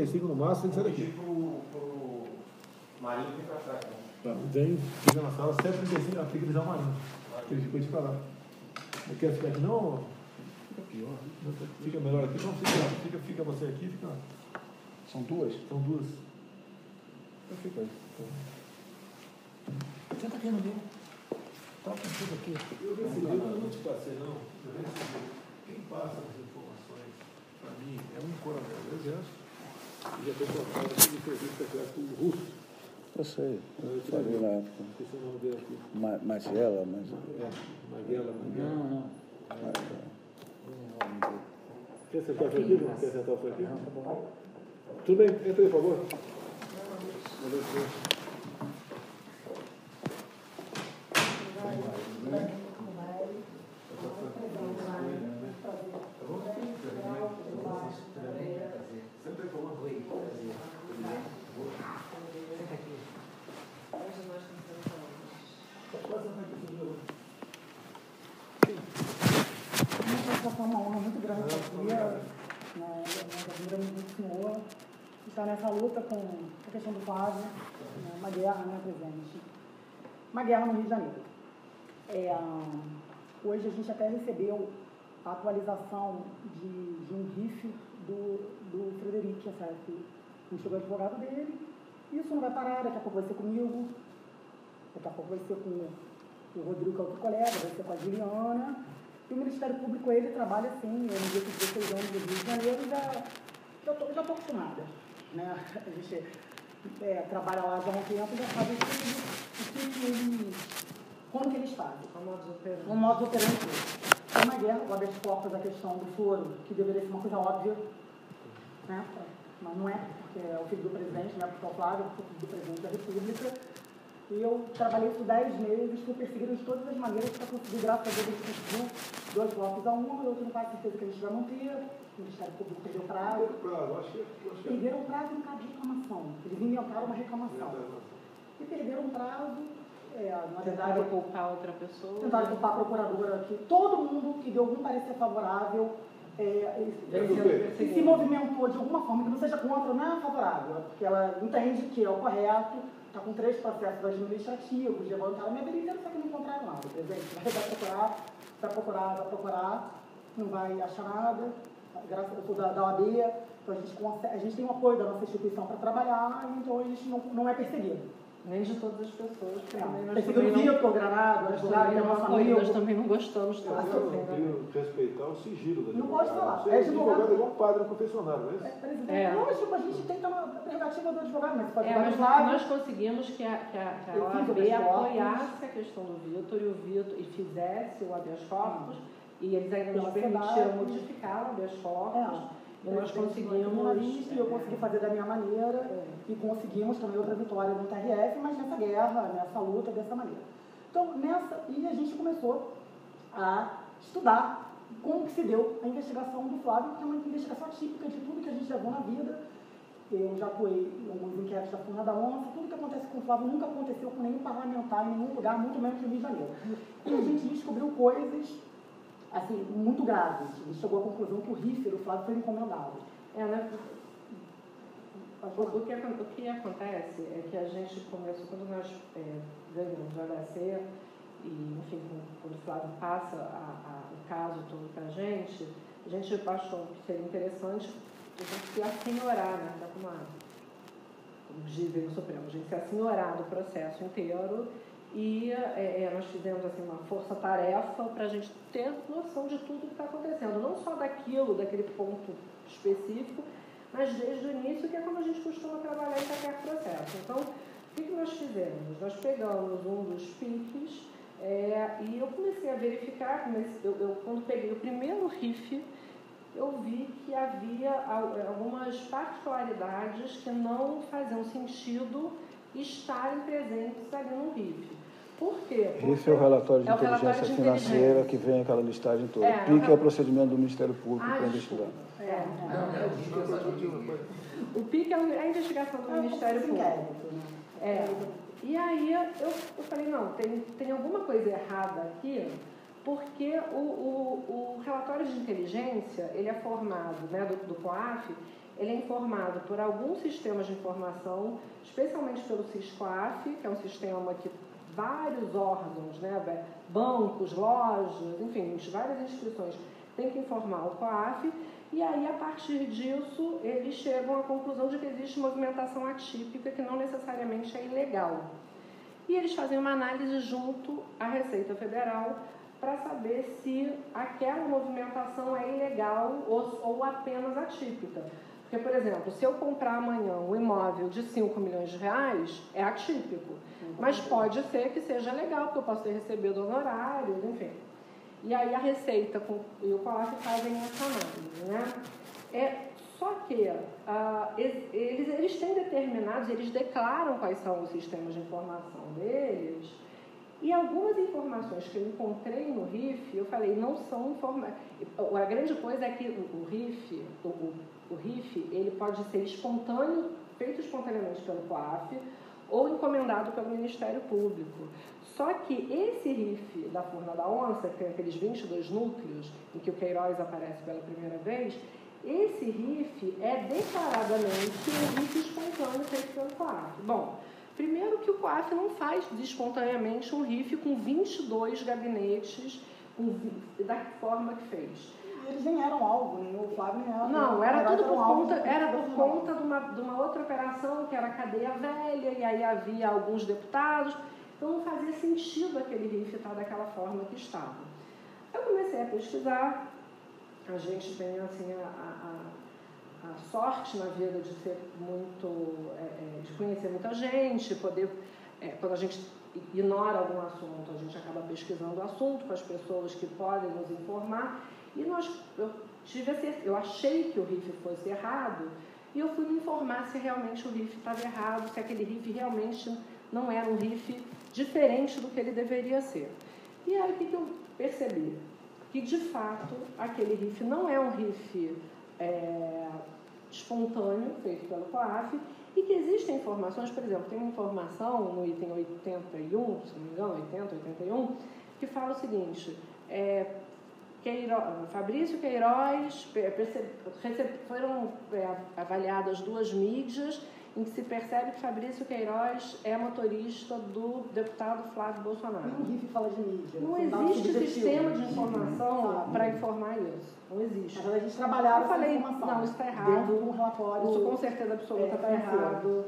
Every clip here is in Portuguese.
45 no máximo, tem que sair daqui. Pro Marinho que pra trás, né? Tá, vem, fica na sala, 7h35, ela tem que deixar o Marinho. Ele ficou de pra lá. Não quer ficar aqui não? Fica pior. Fica melhor aqui, não fica você aqui, fica. São duas? São duas. Então fica aí. Senta aqui no meio. Toca tudo aqui. Eu recebi, eu não te passei não. Eu recebi. Quem passa as informações para mim é um coronel do Exército. E já estou colocando aqui de serviço secreto russo. Eu sei, eu falei na época. Esqueci o nome dele aqui. Magela, mas... Maguela. Não. Quer sentar por aqui? Quer sentar por aqui? Tudo bem, entra aí, por favor. Foi uma honra muito grande estar aqui, nós admiramos muito o senhor, estar nessa luta com a questão do Flávio, uma guerra, né, presidente? Uma guerra no Rio de Janeiro. Hoje a gente até recebeu a atualização de um RIF do Frederico, que chegou o advogado dele. Isso não vai parar, daqui a pouco vai ser comigo, daqui a pouco vai ser com o Rodrigo, que é outro colega, vai ser com a Juliana. E o Ministério Público, ele trabalha assim, eu no dia que 16 anos do Rio de Janeiro, já estou acostumada. Né? A gente trabalha lá já há um tempo, já sabe como que eles fazem. O modo operante. É uma guerra, o habeas corpus, a questão do foro, que deveria ser uma coisa óbvia, né? Mas não é, porque é o filho do presidente, não é porque é o Flávio, é o filho do presidente da República. E eu trabalhei por 10 meses, fui perseguido de todas as maneiras para conseguir, graças a Deus, a gente conseguiu 2 blocos a 1, eu tenho quase certeza que a gente vai manter, o Ministério Público perdeu prazo. Perderam prazo no caso de reclamação, eles inventaram uma reclamação. E perderam prazo, na verdade... Tentaram culpar outra pessoa. Tentaram culpar a procuradora, que todo mundo que deu algum parecer favorável, se movimentou de alguma forma, que não seja contra, não é favorável, porque ela entende que é o correto. Está com 3 processos administrativos, levantaram a minha vida inteira, só que não encontraram nada, presidente. Vai procurar, não vai achar nada. Graças eu sou da OAB, então a gente tem o apoio da nossa instituição para trabalhar, então a gente não é perseguido. Nem de todas as pessoas. Perseguido o Vitor, Granado, advogado, que é nosso amigo. Nós também não gostamos tanto. Eu queria respeitar o sigilo da Não pode falar. É advogado é igual um padre confessionário, não é isso? Presidente, lógico, a gente tem que ter uma prerrogativa do advogado, mas pode mas nós conseguimos que a OAB apoiasse a questão do Vitor e fizesse o habeas corpus, e eles ainda nos permitiram modificar o habeas corpus. E nós conseguimos... Eu consegui fazer da minha maneira e conseguimos também outra vitória no TRF, mas nessa guerra, nessa luta, dessa maneira. Então, e a gente começou a estudar como que se deu a investigação do Flávio, que é uma investigação típica de tudo que a gente levou na vida. Eu já atuei em alguns inquéritos da Funda da Onça, tudo que acontece com o Flávio nunca aconteceu com nenhum parlamentar em nenhum lugar, muito menos no Rio de Janeiro. E a gente descobriu coisas assim, muito graves. A gente chegou à conclusão que o RIF do Flávio foi encomendado. O que acontece é que a gente começou, quando nós ganhamos o HC, e, enfim, quando o Flávio passa o caso todo para a gente achou que seria interessante a gente se assenhorar, né, como dizem no Supremo, a gente se assenhorar do processo inteiro. E nós fizemos assim, uma força-tarefa para a gente ter noção de tudo que está acontecendo, não só daquele ponto específico, mas desde o início, que é como a gente costuma trabalhar em qualquer processo. Então, o que nós fizemos? Nós pegamos um dos PICs e eu comecei a verificar, quando peguei o primeiro RIF, eu vi que havia algumas particularidades que não faziam sentido estarem presentes ali no RIF. Por quê? RIF é o relatório de inteligência financeira que vem aquela listagem toda. PIC é o procedimento do Ministério Público para investigar. O PIC é a investigação do Ministério Público. E aí eu falei, não, tem alguma coisa errada aqui, porque o relatório de inteligência, ele é formado, né, do COAF, ele é informado por alguns sistemas de informação, especialmente pelo SISCOAF, que é um sistema que vários órgãos, né, bancos, lojas, enfim, várias instituições têm que informar o COAF, e aí, a partir disso, eles chegam à conclusão de que existe movimentação atípica que não necessariamente é ilegal. E eles fazem uma análise junto à Receita Federal para saber se aquela movimentação é ilegal ou apenas atípica. Porque, por exemplo, se eu comprar amanhã um imóvel de 5 milhões de reais, é atípico. Mas pode ser que seja legal, porque eu posso ter recebido honorários, enfim. E aí a Receita e o COAF fazem essa análise, né? Só que eles têm determinados, eles declaram quais são os sistemas de informação deles, e algumas informações que eu encontrei no RIF, eu falei, não são informações. A grande coisa é que o RIF, ele pode ser espontâneo, feito espontaneamente pelo COAF, ou encomendado pelo Ministério Público. Só que esse RIF da Furna da Onça, que tem aqueles 22 núcleos, em que o Queiroz aparece pela primeira vez, esse RIF é declaradamente um RIF espontâneo feito pelo COAF. Bom, primeiro que o COAF não faz espontaneamente um RIF com 22 gabinetes da forma que fez. Eles nem eram algo, nem o Flávio nem era. Não, era tudo por conta de uma outra operação, que era a cadeia velha, e aí havia alguns deputados, então não fazia sentido aquele RIF estar daquela forma que estava. Eu comecei a pesquisar, a gente tem assim a sorte na vida de ser muito, de conhecer muita gente, poder, quando a gente ignora algum assunto, a gente acaba pesquisando o assunto com as pessoas que podem nos informar. E eu achei que o RIF fosse errado, e eu fui me informar se realmente o RIF estava errado, se aquele RIF realmente não era um RIF diferente do que ele deveria ser. E aí o que eu percebi? Que, de fato, aquele RIF não é um RIF espontâneo, feito pelo COAF, e que existem informações, por exemplo, tem uma informação no item 81, se não me engano, 80, 81, que fala o seguinte, Fabrício Queiroz, foram avaliadas 2 mídias em que se percebe que Fabrício Queiroz é motorista do deputado Flávio Bolsonaro. Nenhum RIF fala de mídia. Não existe sistema de informação para informar isso. Não existe. Mas a gente trabalhava essa informação. Não, isso está errado. Relatório, isso com certeza absoluta está errado.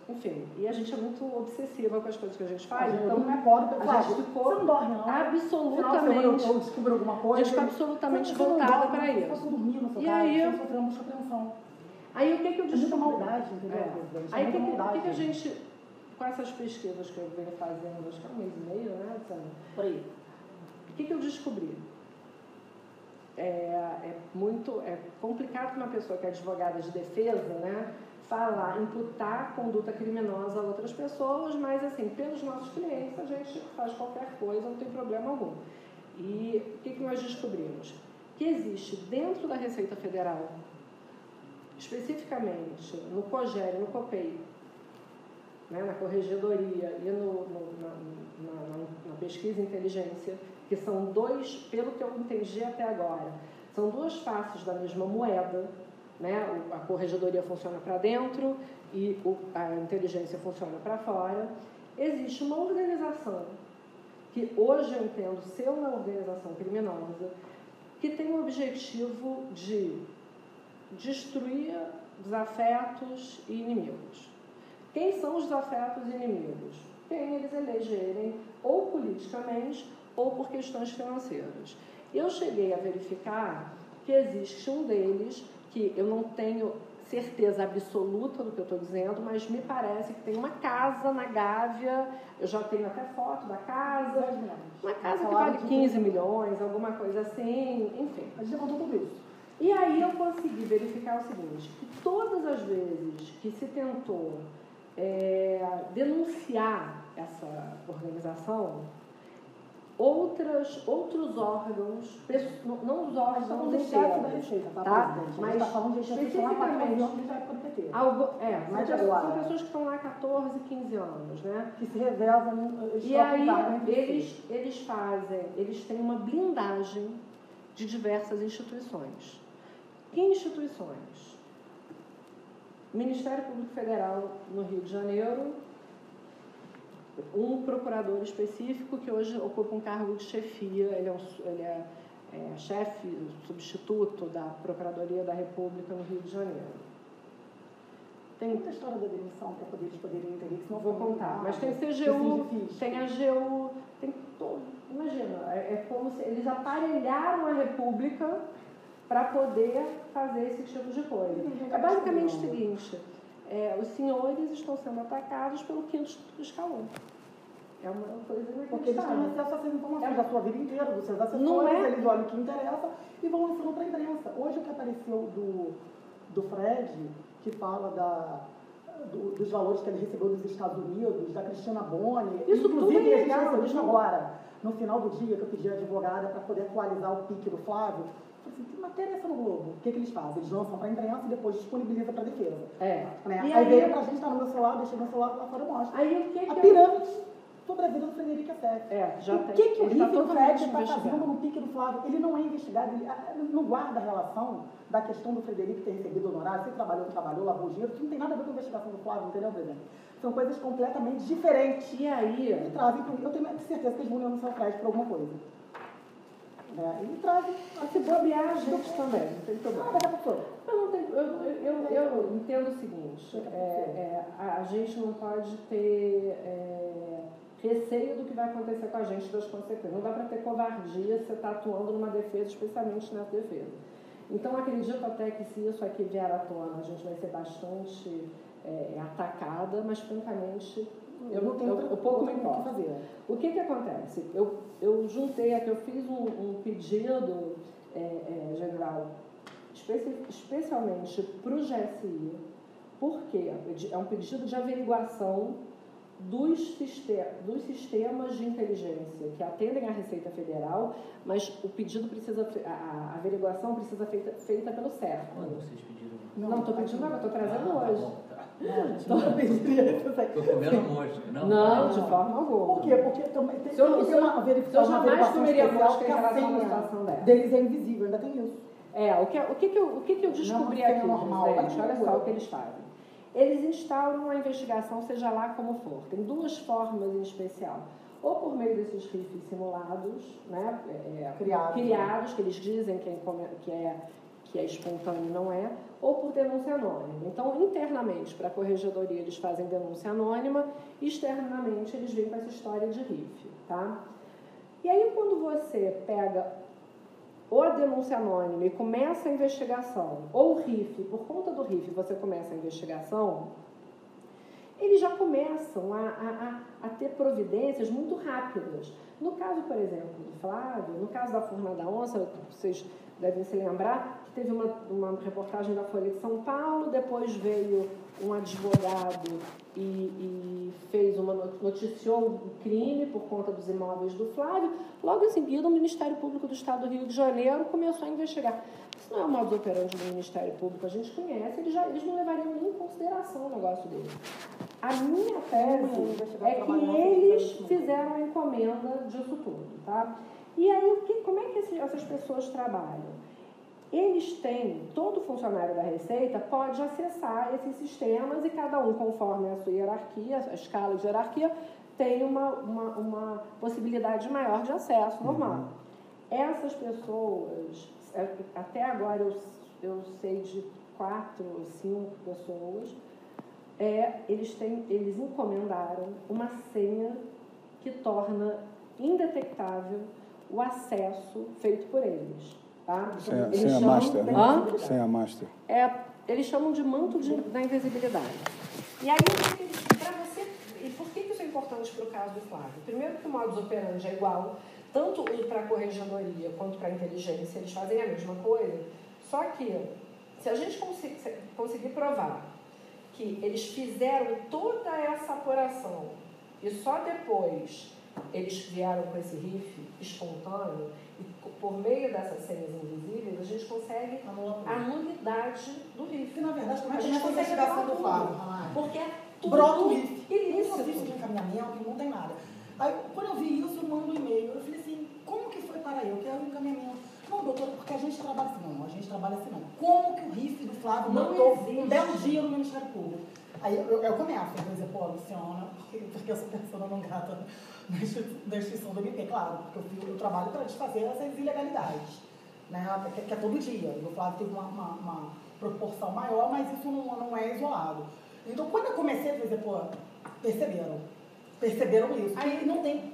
Enfim, e a gente é muito obsessiva com as coisas que a gente faz. Então não é pobre, a gente ficou você não dorme, não? Absolutamente. Eu descubro alguma coisa. A gente ficou absolutamente voltada para isso. Você dormir no seu e casa, aí, você sofreu muita apreensão. Aí o que eu descobri? É muita maldade, entendeu? Aí o que a gente, com essas pesquisas que eu venho fazendo, acho que há 1 mês e meio, né, Sandra? Por aí. O que eu descobri? É complicado para uma pessoa que é advogada de defesa, né, falar, imputar conduta criminosa a outras pessoas, mas assim, pelos nossos clientes, a gente faz qualquer coisa, não tem problema algum. E o que nós descobrimos? Que existe dentro da Receita Federal, especificamente no COGER, no COPEI, né, na Corregedoria e na Pesquisa e Inteligência, que são 2, pelo que eu entendi até agora, são 2 faces da mesma moeda, né? A Corregedoria funciona para dentro e a inteligência funciona para fora. Existe uma organização, que hoje eu entendo ser uma organização criminosa, que tem o objetivo de destruir desafetos e inimigos. Quem são os desafetos e inimigos? Quem eles elegerem, ou politicamente, ou por questões financeiras. Eu cheguei a verificar que existe um deles, que eu não tenho certeza absoluta do que eu estou dizendo, mas me parece que tem uma casa na Gávea, eu já tenho até foto da casa, uma casa que vale 15 milhões, alguma coisa assim, enfim. A gente contou tudo isso. E aí eu consegui verificar o seguinte, que todas as vezes que se tentou denunciar essa organização, outros órgãos, não os órgãos da Receita, tá? Mas está falando de especificamente são pessoas que estão lá há 14, 15 anos, né? Que se revezam. E aí eles têm uma blindagem de diversas instituições. Que instituições? Ministério Público Federal no Rio de Janeiro, um procurador específico que hoje ocupa um cargo de chefia, ele é chefe, substituto da Procuradoria da República no Rio de Janeiro. Tem muita história da demissão para eles poderem entender que não vou contar, mas tem CGU, tem AGU, tem todo. Imagina, é como se eles aparelharam a República para poder fazer esse tipo de coisa. É basicamente o seguinte, os senhores estão sendo atacados pelo quinto escalão. É uma coisa inacreditável. Porque eles têm acesso a essas informações da sua vida inteira, dos seus assessores, eles olham o que interessa e vão lançando para a imprensa. Hoje o que apareceu do Fred, que fala dos valores que ele recebeu dos Estados Unidos, da Cristina Boni, isso inclusive tudo é legal, isso agora, no final do dia, que eu pedi a advogada para poder atualizar o pique do Flávio, eu falei assim, que matéria é essa no Globo? O que eles fazem? Eles lançam para a imprensa e depois disponibilizam para a defesa. Né? Aí veio para a gente, está no meu celular, deixei meu celular lá fora e mostro. A pirâmide sobre a vida do Frederico Assef. Já o que o Riff e o Fred está investigado. fazendo no pique do Flávio? Ele não é investigado, ele não guarda a relação da questão do Frederico ter recebido honorário, se trabalhou, lavou dinheiro, isso não tem nada a ver com a investigação do Flávio, entendeu, presidente? São coisas completamente diferentes. E aí? E trazem, eu tenho certeza que eles vão denunciar o Fred por alguma coisa. E trazem. Se bobear, a gente também, não tem problema. Eu entendo o seguinte, a gente não pode ter receio do que vai acontecer com a gente, das consequências. Não dá para ter covardia se você está atuando numa defesa, especialmente nessa defesa. Então, acredito até que se isso aqui vier à tona, a gente vai ser bastante atacada, mas, francamente, eu pouco me importo. O que acontece? Eu juntei aqui, eu fiz um pedido, general, especialmente para o GSI, porque é um pedido de averiguação dos sistemas de inteligência que atendem à Receita Federal, mas o pedido a averiguação precisa ser feita pelo CERF. Quando vocês pediram? Não, estou pedindo agora, estou trazendo hoje. Estou comendo mosca. Não, de forma alguma. Por quê? Porque também tem uma verificação. Eu jamais comeria mosca em relação a uma situação dessa. Deles é invisível, ainda tem isso. O que eu descobri aqui, gente? Olha só o que eles fazem. Eles instauram uma investigação, seja lá como for. Tem duas formas em especial. Ou por meio desses RIFs simulados, né, criados, que eles dizem que é espontâneo e não é, ou por denúncia anônima. Então, internamente, para a corregedoria, eles fazem denúncia anônima, externamente, eles vêm com essa história de RIF. Tá? E aí, quando você pega ou a denúncia anônima e começa a investigação, ou o RIF, por conta do RIF você começa a investigação, eles já começam a ter providências muito rápidas. No caso, por exemplo, do Flávio, no caso da Furna da Onça, vocês devem se lembrar que teve uma reportagem da Folha de São Paulo, depois veio um advogado e noticiou um crime por conta dos imóveis do Flávio. Logo em seguida, o Ministério Público do Estado do Rio de Janeiro começou a investigar. Isso não é o modus operandi do Ministério Público, a gente conhece, eles não levariam nem em consideração o negócio deles. A minha tese é que eles fizeram a encomenda disso tudo, tá? E aí, como é que essas pessoas trabalham? Eles têm, todo funcionário da Receita pode acessar esses sistemas e cada um, conforme a sua hierarquia, a escala de hierarquia, tem uma possibilidade maior de acesso normal. Essas pessoas, até agora eu sei de 4 ou 5 pessoas, eles encomendaram uma senha que torna indetectável o acesso feito por eles. Tá? Senha master, né? Senha master. Eles chamam de manto da invisibilidade. E aí, e por que isso é importante para o caso do Flávio? Primeiro que o modus operandi é igual, tanto para a corregedoria quanto para a inteligência, eles fazem a mesma coisa, só que se a gente conseguir provar que eles fizeram toda essa apuração e só depois eles vieram com esse RIF espontâneo, e por meio dessas senhas invisíveis, a gente consegue a nulidade do RIF. E, na verdade, como é a que gente a investigação do Flávio? Porque é tudo brota o RIF. ilícito. Não tem de encaminhamento, não tem nada. Aí, quando eu vi isso, eu mando um e-mail. Eu falei assim, como que foi para eu? Que era um encaminhamento. Não, doutora, porque a gente trabalha assim. Não, a gente trabalha assim não. Como que o RIF do Flávio Não botou existe. um belo dia no Ministério Público? Aí eu começo a dizer, pô, Luciana, porque eu sou pessoa não grata da instituição do MP, claro, porque eu trabalho para desfazer essas ilegalidades, né? Que é todo dia. E o Flávio teve uma proporção maior, mas isso não é isolado. Então, quando eu comecei a dizer, pô, perceberam isso. Aí não tem,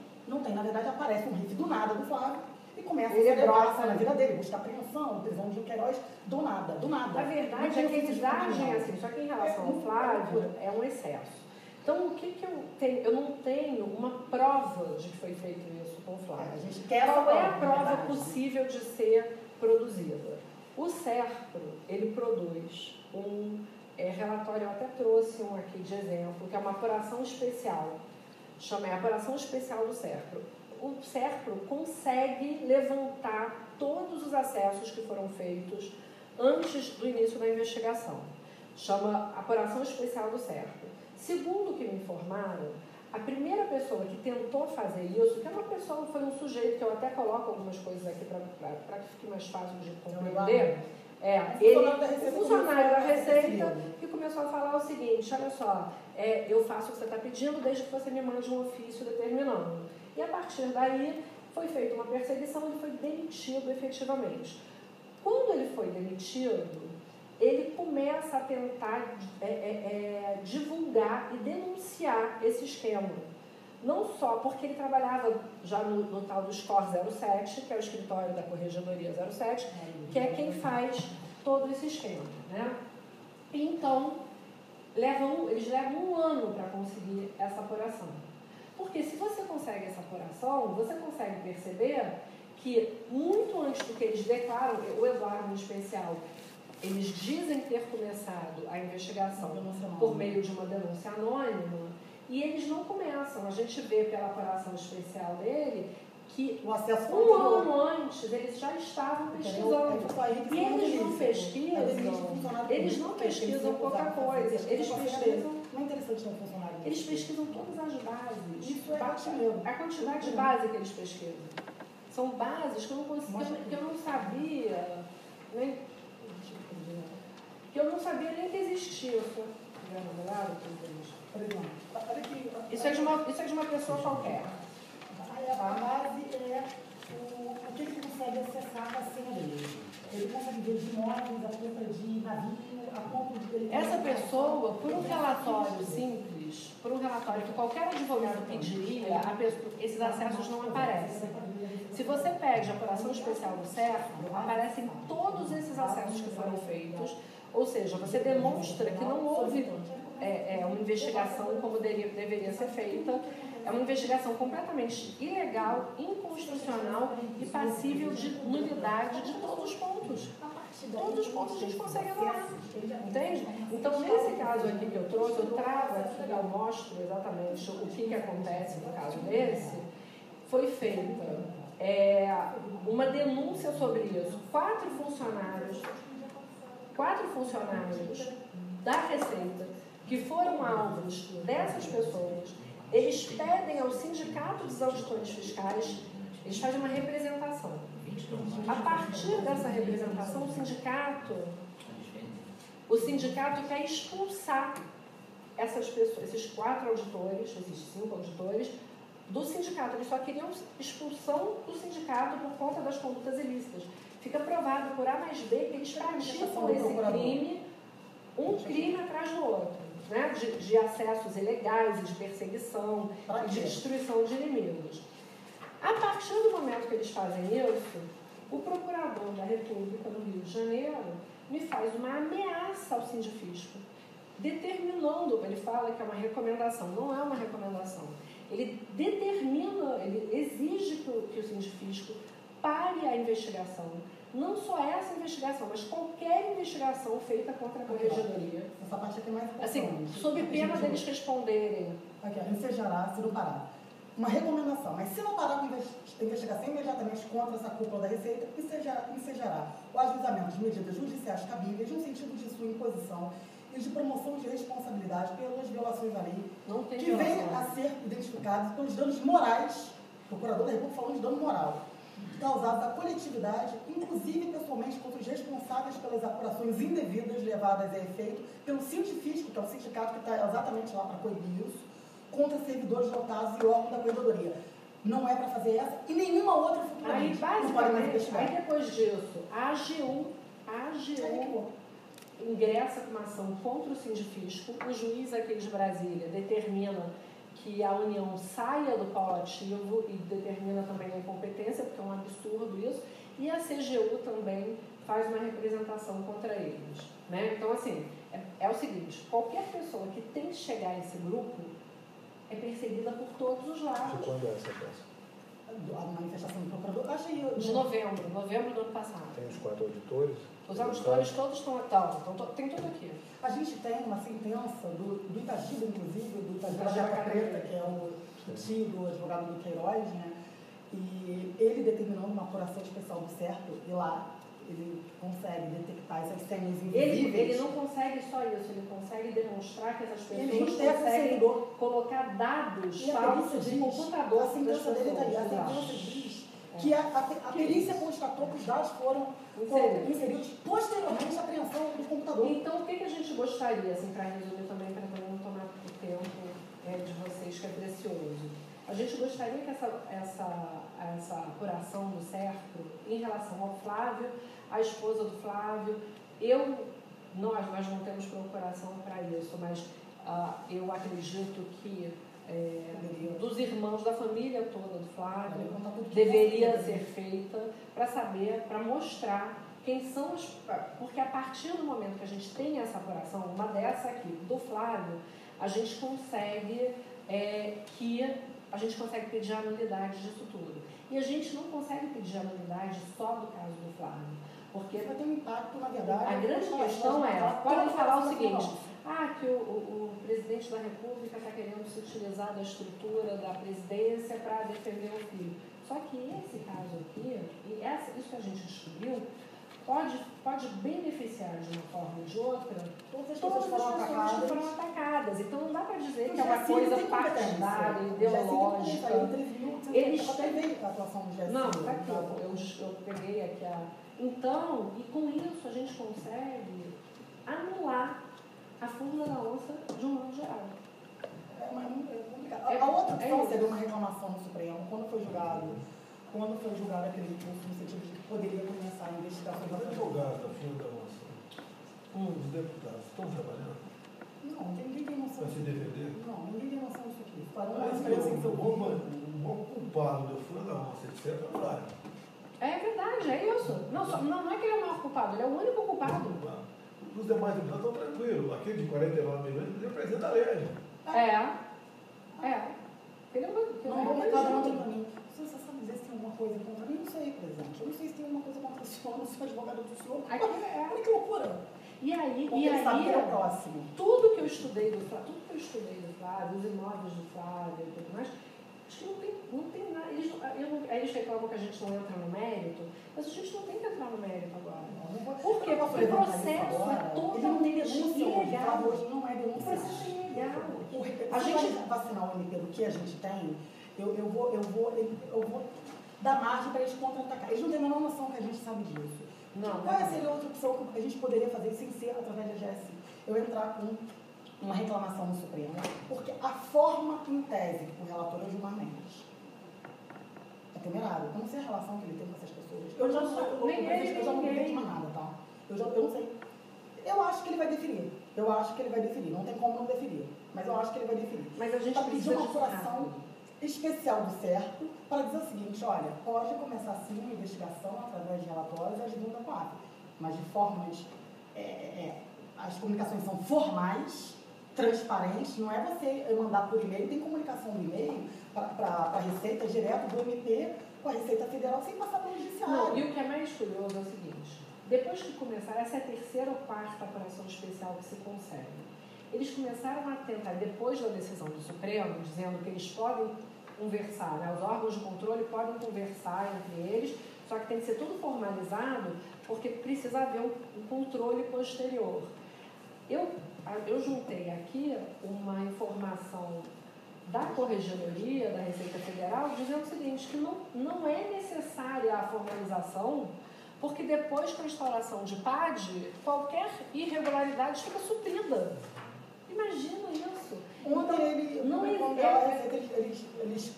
na verdade, aparece um RIF do nada do Flávio e começa a celebrar na vida dele, buscar apreensão, prisão de Queiroz, do nada. A verdade é que eles agem assim, só que em relação ao Flávio, é um excesso. Então, o que eu tenho? Eu não tenho uma prova de que foi feito isso com o Flávio. A gente quer Qual é a prova, prova possível de ser produzida? O SERPRO, ele produz um relatório, eu até trouxe um aqui de exemplo, que é uma apuração especial, chama a apuração especial do SERPRO. O SERPRO consegue levantar todos os acessos que foram feitos antes do início da investigação. Chama apuração especial do SERPRO. Segundo o que me informaram, a primeira pessoa que tentou fazer isso, que é uma pessoa, foi um sujeito, que eu até coloco algumas coisas aqui para que fique mais fácil de compreender, o funcionário da Receita, que começou a falar o seguinte, olha só, eu faço o que você está pedindo desde que você me mande um ofício determinando. E a partir daí foi feita uma perseguição e ele foi demitido efetivamente. Quando ele foi demitido, ele começa a tentar divulgar e denunciar esse esquema. Não só porque ele trabalhava já no tal do SCOR 07, que é o escritório da Corregedoria 07, que é quem faz todo esse esquema, né? Então, eles levam 1 ano para conseguir essa apuração. Porque se você consegue essa apuração, você consegue perceber que muito antes do que eles declaram, o Eduardo em especial, eles dizem ter começado a investigação por meio de uma denúncia anônima e eles não começam. A gente vê pela apuração especial dele que o acesso 1 ano antes eles já estavam pesquisando. E eles não pesquisam qualquer coisa. Eles pesquisam. Não é interessante ter um funcionário. Eles pesquisam todas as bases. Isso é a quantidade de base que eles pesquisam. São bases que eu não sabia, nem que eu não sabia nem que existia. Isso é de uma pessoa qualquer. A base é o que ele consegue acessar a senha dele. Ele consegue ver de imóveis, a compra de navio, a compra de... Essa pessoa, por um relatório simples, por um relatório que qualquer advogado pediria, esses acessos não aparecem. Se você pede a apuração especial do SERPRO, aparecem todos esses acessos que foram feitos, ou seja, você demonstra que não houve uma investigação como deveria ser feita. É uma investigação completamente ilegal, inconstitucional e passível de nulidade de todos os pontos. Todos os pontos a gente consegue anular. Entende? Então, nesse caso aqui que eu trouxe, eu trago aqui, eu mostro exatamente o que acontece no caso desse. Foi feita uma denúncia sobre isso. 4 funcionários da Receita que foram alvos dessas pessoas. Eles pedem ao Sindicato dos Auditores Fiscais, eles fazem uma representação. A partir dessa representação, o sindicato quer expulsar essas pessoas, esses 4 auditores, esses 5 auditores, do sindicato. Eles só queriam expulsão do sindicato por conta das condutas ilícitas. Fica provado por A mais B que eles praticam esse crime, um crime atrás do outro. Né, de acessos ilegais e de perseguição e de destruição de inimigos. A partir do momento que eles fazem isso, o procurador da República no Rio de Janeiro me faz uma ameaça ao sindifisco, determinando, ele fala que é uma recomendação, não é uma recomendação, ele determina, ele exige que o sindifisco pare a investigação. Não só essa investigação, mas qualquer investigação feita contra a Corregedoria. Essa parte aqui é mais importante. Assim, sob pena deles responderem. Aqui, ensejará, se não parar. Uma recomendação, mas se não parar com a investigação imediatamente contra essa cúpula da Receita, ensejará o ajuizamento de medidas judiciais cabíveis no sentido de sua imposição e de promoção de responsabilidade pelas violações da lei, que venham a ser identificados pelos danos morais, o procurador da República falando de dano moral, causados à coletividade, inclusive pessoalmente contra os responsáveis pelas apurações indevidas levadas a efeito pelo científico, que é o sindicato que está exatamente lá para coibir isso, contra servidores lotados e órgãos da corredoria. Não é para fazer essa e nenhuma outra futuramente. Aí, basicamente, aí depois disso, a AGU ingressa com uma ação contra o sindifisco, o juiz aqui de Brasília determina que a União saia do polo ativo e determina também a incompetência, porque é um absurdo isso, e a CGU também faz uma representação contra eles. Né? Então, assim, é o seguinte, qualquer pessoa que tente chegar a esse grupo é perseguida por todos os lados. De quando é essa peça? A manifestação do procurador, achei de novembro do ano passado. Tem os 4 auditores? Os auditores todos estão tem tudo aqui. A gente tem uma sentença do Itagiba, inclusive, do Itagiba Jaca Preta, que é o tio do advogado do Queiroz, né? E ele determinou uma apuração especial do certo, e lá ele consegue detectar essas senhas invisíveis. Ele não consegue só isso, ele consegue demonstrar que essas pessoas conseguem colocar dados falsos em computador. A sentença dele está aí. A sentença diz que a perícia constatou que os dados foram inseridos posteriormente à apreensão do computador. Então, o que a gente gostaria, assim, para resumir também, para não tomar o tempo de vocês, que é precioso? A gente gostaria que essa apuração do CERPRO, em relação ao Flávio, a esposa do Flávio, nós não temos procuração para isso, mas eu acredito que dos irmãos, da família toda do Flávio, deveria ser feita para saber, para mostrar quem são os... Porque a partir do momento que a gente tem essa apuração, uma dessa aqui, do Flávio, a gente consegue pedir a nulidade disso tudo. E a gente não consegue pedir a nulidade só do caso do Flávio. Porque vai ter um impacto, na verdade. A grande questão podem falar o seguinte, que o presidente da República está querendo se utilizar da estrutura da presidência para defender o filho. Só que esse caso aqui, isso que a gente descobriu, pode beneficiar de uma forma ou de outra todas as pessoas que foram atacadas. Então não dá para dizer que é uma coisa partidária, ideológica. Eles têm a atuação do GSI. Não, está aqui, eu peguei aqui Então, e com isso a gente consegue anular a fórmula da onça de um modo geral. Mas é complicado. A outra opção seria uma reclamação no Supremo, quando foi julgado aquele curso, no sentido de que poderia começar a investigação. Os advogados da fórmula da onça, os deputados, estão trabalhando? Não, ninguém tem noção. Para se defender? Não, ninguém tem noção disso aqui. O bom culpado da fórmula da onça, etc., é o Flávio. É verdade, é isso. Não é que ele é o maior culpado, ele é o único culpado. Os demais deputados estão tranquilos. Aquele de 49 milhões ele representa a lei. Ele é não tem para mim. Você sabe dizer se tem alguma coisa contra mim? Não sei, presidente. Eu não sei se tem alguma coisa contra o senhor, não sou advogado do senhor. Olha que loucura. E aí tudo que eu estudei do Flávio, os imóveis do Flávio e tudo mais, acho que não tem nada. Eles reclamam que a gente não entra no mérito, mas a gente não tem que entrar no mérito agora. Por quê? Porque o processo é totalmente ilegal. Hoje não é denúncia. O processo é ilegal. A gente vacinar o MP do que a gente tem, eu vou dar margem para eles contra-atacar. Eles não têm a menor noção que a gente sabe disso. Qual seria outra opção que a gente poderia fazer sem ser através da GSI? Eu entrar com uma reclamação no Supremo, porque a forma em tese que o relator é o Gilmar Mendes é temerário. Eu não sei a relação que ele tem com essas pessoas. Eu já não entendi mais nada, tá? Eu não sei. Eu acho que ele vai deferir. Não tem como não deferir. Mas eu acho que ele vai deferir. Mas a gente precisa uma apuração especial do certo para dizer o seguinte, olha, pode começar sim uma investigação através de relatórios às 2h04, mas de formas, as comunicações são formais, transparentes, não é você mandar por e-mail, tem comunicação do e-mail para a Receita direto do MP com a Receita Federal sem passar pelo Judiciário. Não, e o que é mais curioso é o seguinte, depois que começar, essa é a terceira ou quarta apuração especial que se consegue. Eles começaram a tentar, depois da decisão do Supremo, dizendo que eles podem conversar, né? Os órgãos de controle podem conversar entre eles, só que tem que ser tudo formalizado, porque precisa haver um controle posterior. Eu juntei aqui uma informação da Corregedoria da Receita Federal dizendo o seguinte, que não é necessária a formalização, porque depois com a instauração de PAD, qualquer irregularidade fica suprida. Imagina isso. Ontem eles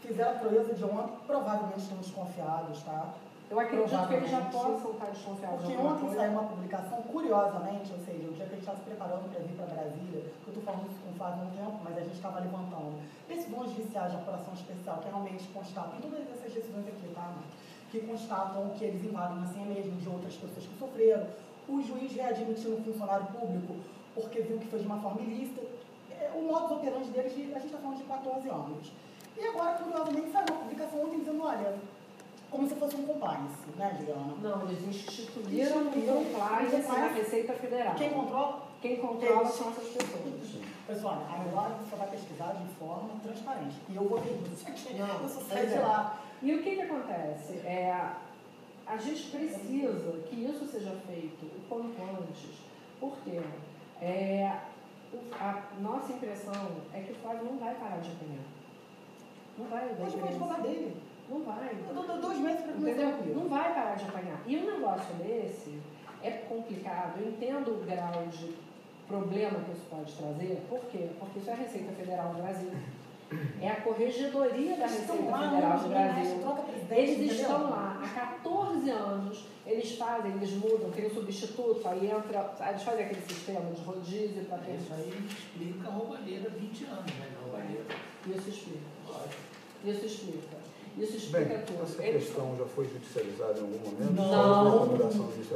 fizeram a proeza de ontem, provavelmente estão desconfiados, tá? Eu acredito que eles já possam estar desconfiados. Porque ontem saiu uma publicação, curiosamente, ou seja, o dia que a gente estava se preparando para vir para Brasília, que eu estou falando isso com o Flávio há um tempo, mas a gente estava levantando esses bons judiciais de apuração especial, que realmente constatam todas essas decisões aqui, tá? Que constatam que eles invadem uma senha mesmo de outras pessoas que sofreram. O juiz readmitindo um funcionário público porque viu que foi de uma forma ilícita. O modus operandi deles, a gente está falando de 14 anos. E agora, curiosamente, saiu uma publicação ontem dizendo, olha, como se fosse um compliance, né, Juliana? Não, eles instituíram um compliance na Receita Federal. Quem controla? Quem controla são essas pessoas. Pessoal, agora você vai pesquisar de forma transparente. E eu vou ver isso. Não, eu só saio de lá. E o que acontece? A gente precisa que isso seja feito o quanto antes. Por quê? A nossa impressão é que o Flávio não vai parar de apanhar. Não vai. Mas pode falar dele. Não vai. Eu dou 2 meses para começar. Entendeu? Não vai parar de apanhar. E um negócio desse é complicado. Eu entendo o grau de problema que isso pode trazer. Por quê? Porque isso é a Receita Federal do Brasil. É a Corregedoria da Receita Federal do Brasil. Eles estão lá há 14 anos, eles mudam, tem um substituto, aí eles fazem aquele sistema de rodízio para ter. Isso aí explica a roubalheira 20 anos, né? Roubalheira. Isso explica. Isso explica tudo. Essa questão já foi judicializada em algum momento? Não.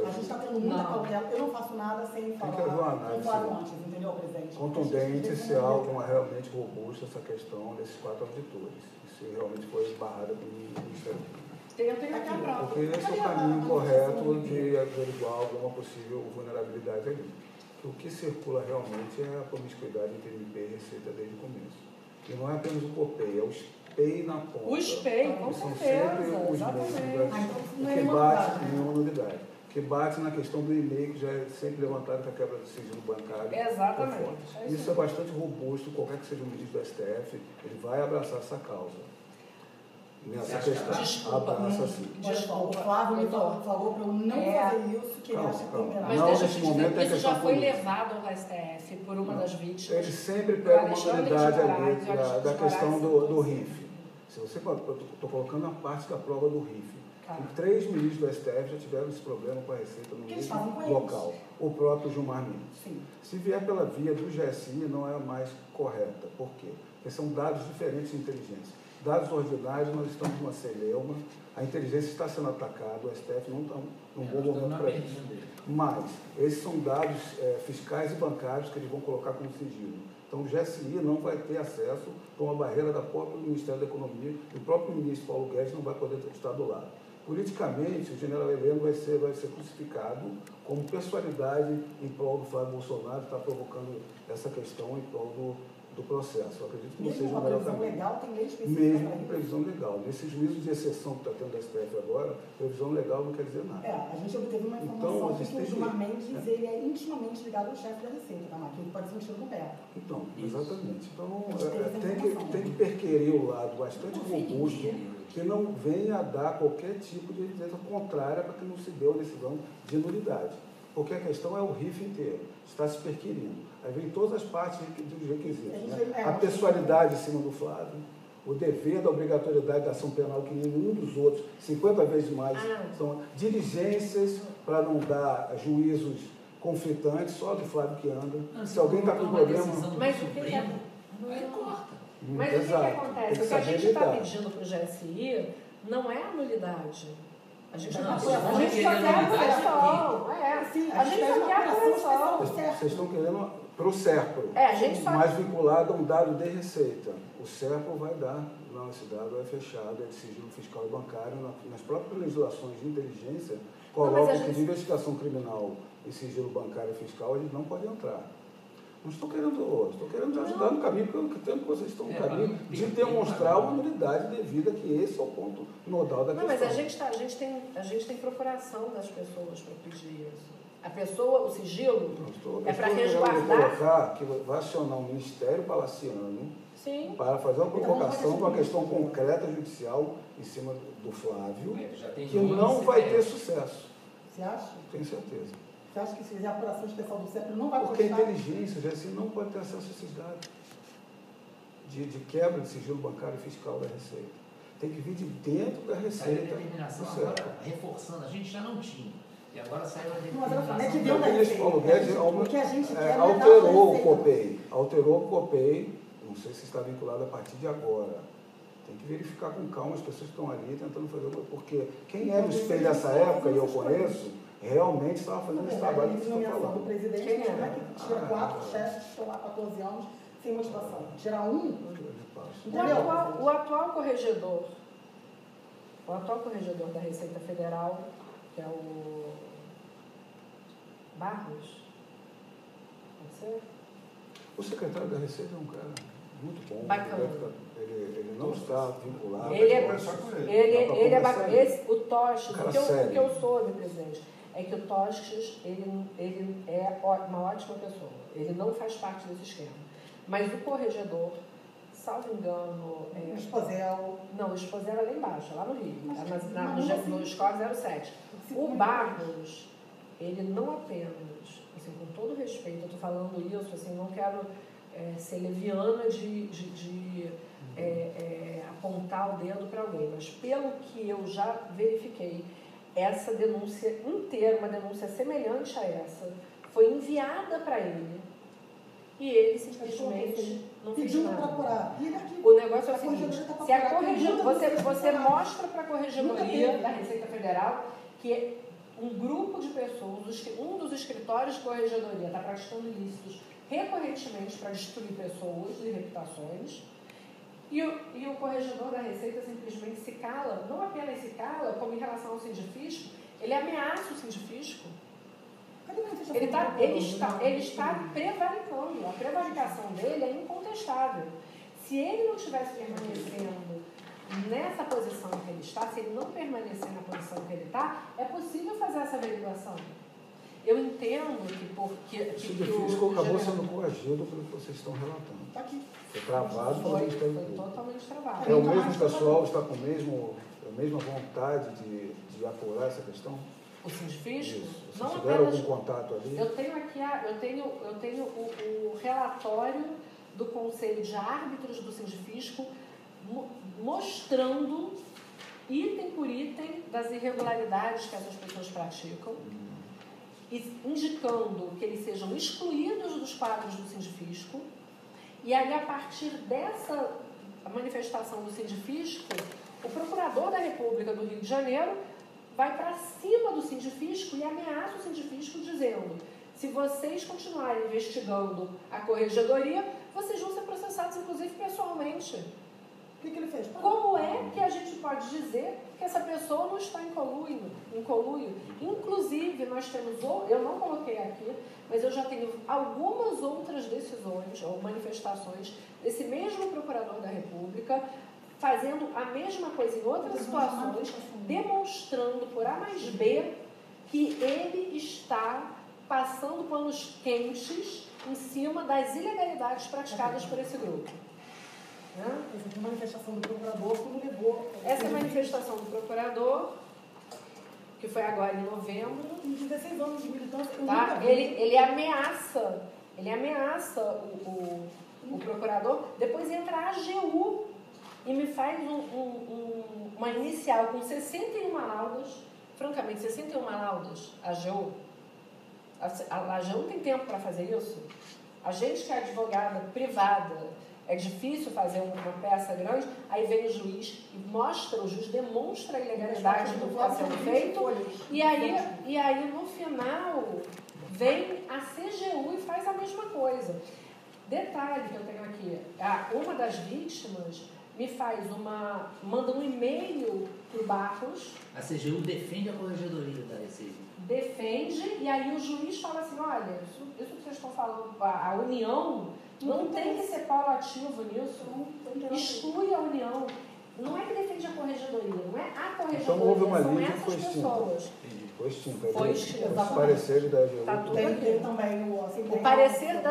A gente está tendo muita cautela. Eu não faço nada sem falar. Tem que haver uma análise antes, entendeu, presidente? contundente se há alguma realmente robusta essa questão desses 4 auditores. Se realmente foi barrada pelo Ministério Público. Eu tenho aqui a prova. Porque esse é o caminho correto de averiguar alguma possível vulnerabilidade ali. O que circula realmente é a promiscuidade entre MP e Receita desde o começo. E não é apenas o COPEI, é o SPEI na ponta. O SPEI, com certeza, exatamente. O que bate em uma unidade. Que bate na questão do e-mail, que já é sempre levantado com a quebra do sigilo bancário. Exatamente. Isso é bastante robusto, qualquer que seja o ministro do STF, ele vai abraçar essa causa. Nessa questão. Desculpa. Abraça sim. O Flávio me falou para eu não fazer isso, que ele acha que tem Mas não, deixa eu nesse te momento dizer, é isso já foi política. levado ao STF por uma das vítimas. Ele sempre pega uma unidade ali da questão do RIF. Se você estou colocando a parte da prova do RIF. E 3 ministros do STF já tiveram esse problema com a Receita no mesmo local. O próprio Gilmar Mendes. Sim. Se vier pela via do GSI, não é a mais correta. Por quê? Porque são dados diferentes de inteligência. Dados ordinários, nós estamos numa celeuma, a inteligência está sendo atacada, o STF não está num bom momento para isso. Mas esses são dados fiscais e bancários que eles vão colocar como sigilo. Então, o GSI não vai ter acesso por uma barreira da própria Ministério da Economia, e o próprio ministro Paulo Guedes não vai poder estar do lado. Politicamente, o general Heleno vai ser crucificado como personalidade em prol do Flávio Bolsonaro, está provocando essa questão em prol do processo. Eu acredito que não seja o melhor caminho. Legal, tem lei específica. Mesmo com previsão legal. Nesse juízo de exceção que está tendo da STF agora, previsão legal não quer dizer nada. A gente obteve uma informação de que o Gilmar Mendes ele é intimamente ligado ao chefe da Receita, tá, Marquinhos? Pode ser um tiro no pé. Então, exatamente. Então, tem que perquerir o lado bastante robusto, que não venha a dar qualquer tipo de evidência contrária para que não se dê uma decisão de nulidade. Porque a questão é o RIF inteiro, está se perquirindo. Aí vem todas as partes dos requisitos. Né? A pessoalidade em cima do Flávio, o dever da obrigatoriedade da ação penal, que nenhum dos outros, 50 vezes mais, são diligências para não dar juízos conflitantes, só do Flávio que anda. Se alguém está com problema... Mas o que aí corta. Mas o que acontece? O que a gente está pedindo para o GSI não é a nulidade. A gente só quer a apuração. A gente só quer a apuração. Vocês estão querendo para o SERPRO, mais vinculado a um dado de receita. O SERPRO vai dar, não, esse dado é fechado, é de sigilo fiscal e bancário, nas próprias legislações de inteligência, colocam que de investigação criminal e sigilo bancário e fiscal, eles não podem entrar. Não estou querendo ajudar no caminho, porque eu entendo que vocês estão no caminho de demonstrar uma nulidade devida, que esse é o ponto nodal da questão. Não, mas a gente tem procuração das pessoas para pedir isso. A pessoa, o sigilo, é para Eu resguardar. colocar que vai acionar um ministério palaciano Sim. para fazer uma provocação para uma questão concreta judicial em cima do Flávio, Já tem que nome, não vai ter CPF. sucesso. Você acha? Tenho certeza. Você acha que se fizer a apuração especial do CEP não vai Porque a constar? inteligência, já assim, não pode ter acesso a esses dados de quebra de sigilo bancário e fiscal da Receita. Tem que vir de dentro da Saiu a Receita. determinação do CEP. agora, reforçando, a gente já não tinha. E agora saiu a Mas olha só, não é de determinação. dentro O da ministro Paulo Guedes Receita. O que a gente quer é alterou o dar COPEI. Alterou o COPEI, não sei se está vinculado a partir de agora. Tem que verificar com calma as pessoas que estão ali tentando fazer, porque quem era o espelho dessa época, e eu conheço, realmente estava fazendo esse trabalho que você está nomeação do falando. presidente, Quem que é? que tira 4 chefes que estão lá há 14 anos sem motivação. Tirar um, O atual corregedor da Receita Federal, que é o Barros, pode ser? O secretário da Receita é um cara muito bom. Bacana. Ele não está vinculado. Ele é, conversar com ele. ele é Dá pra bacana. conversar O Tostes, Cara o que sério. eu soube, presidente, é que o Tostes, ele é uma ótima pessoa. Ele não faz parte desse esquema. Mas o corregedor, salvo engano... o Esposel. Não, o Esposel é lá embaixo, lá no Rio, Mas no Escola 07. O Barros, ele não apenas, assim, com todo respeito, eu estou falando isso, assim, não quero ser leviana de apontar o dedo para alguém, mas pelo que eu já verifiquei, essa denúncia inteira, uma denúncia semelhante a essa, foi enviada para ele e ele simplesmente não fez Pediu para nada. apurar. O negócio é o seguinte, se a corregedoria você mostra para a Corregedoria da Receita Federal que um grupo de pessoas, um dos escritórios de corregedoria está praticando ilícitos recorrentemente para destruir pessoas e reputações, e o corregedor da Receita simplesmente se cala, não apenas se cala, como em relação ao sindifisco, ele ameaça o sindifisco. Ele está prevaricando, a prevaricação dele é incontestável. Se ele não estivesse permanecendo nessa posição que ele está, se ele não permanecer na posição que ele está, é possível fazer essa averiguação. Eu entendo que O sindifisco acabou sendo coagido pelo que vocês estão relatando. Está aqui. Foi travado pelo foi Ministério Público. totalmente travado. É o mesmo pessoal, está com a mesma vontade de apurar essa questão? O sindifisco? Isso. Vocês Não tiveram apenas... algum contato ali? Eu tenho aqui eu tenho o relatório do Conselho de Árbitros do Sindifisco mostrando item por item das irregularidades que essas pessoas praticam e indicando que eles sejam excluídos dos quadros do Sindifisco. E aí, a partir dessa manifestação do Sindifisco, o Procurador da República do Rio de Janeiro vai para cima do Sindifisco e ameaça o Sindifisco dizendo: se vocês continuarem investigando a Corregedoria, vocês vão ser processados, inclusive, pessoalmente. O que ele fez? Como é que a gente pode dizer que essa pessoa não está em conluio? Inclusive, nós temos, eu não coloquei aqui, mas eu já tenho algumas outras decisões ou manifestações desse mesmo Procurador da República fazendo a mesma coisa em outras situações, demonstrando por A mais B que ele está passando panos quentes em cima das ilegalidades praticadas por esse grupo. Essa manifestação do procurador como levou. Essa é a manifestação do procurador, que foi agora em novembro. Em 16 anos de militância, Tá? Ele ameaça o procurador, depois entra a AGU e me faz uma inicial com 61 laudas, francamente, 61 laudas, a AGU. A AGU não tem tempo para fazer isso. A gente que é advogada privada, é difícil fazer uma peça grande, aí vem o juiz e o juiz demonstra a ilegalidade do que está sendo feito, e aí no final vem a CGU e faz a mesma coisa. Detalhe que eu tenho aqui, uma das vítimas manda um e-mail para o Barros. A CGU defende a Corregedoria da Receita. Defende, e aí o juiz fala assim: olha, isso que vocês estão falando, a União não tem que ser paulatativo nisso, exclui a União. Não é que defende a corregedoria, não é a corregedoria, Então houve uma são lei que foi essas extinta. pessoas. Foi extinta. Foi extinta. Os pareceres da AGU. Tá tudo Tem também o... Assim, O parecer,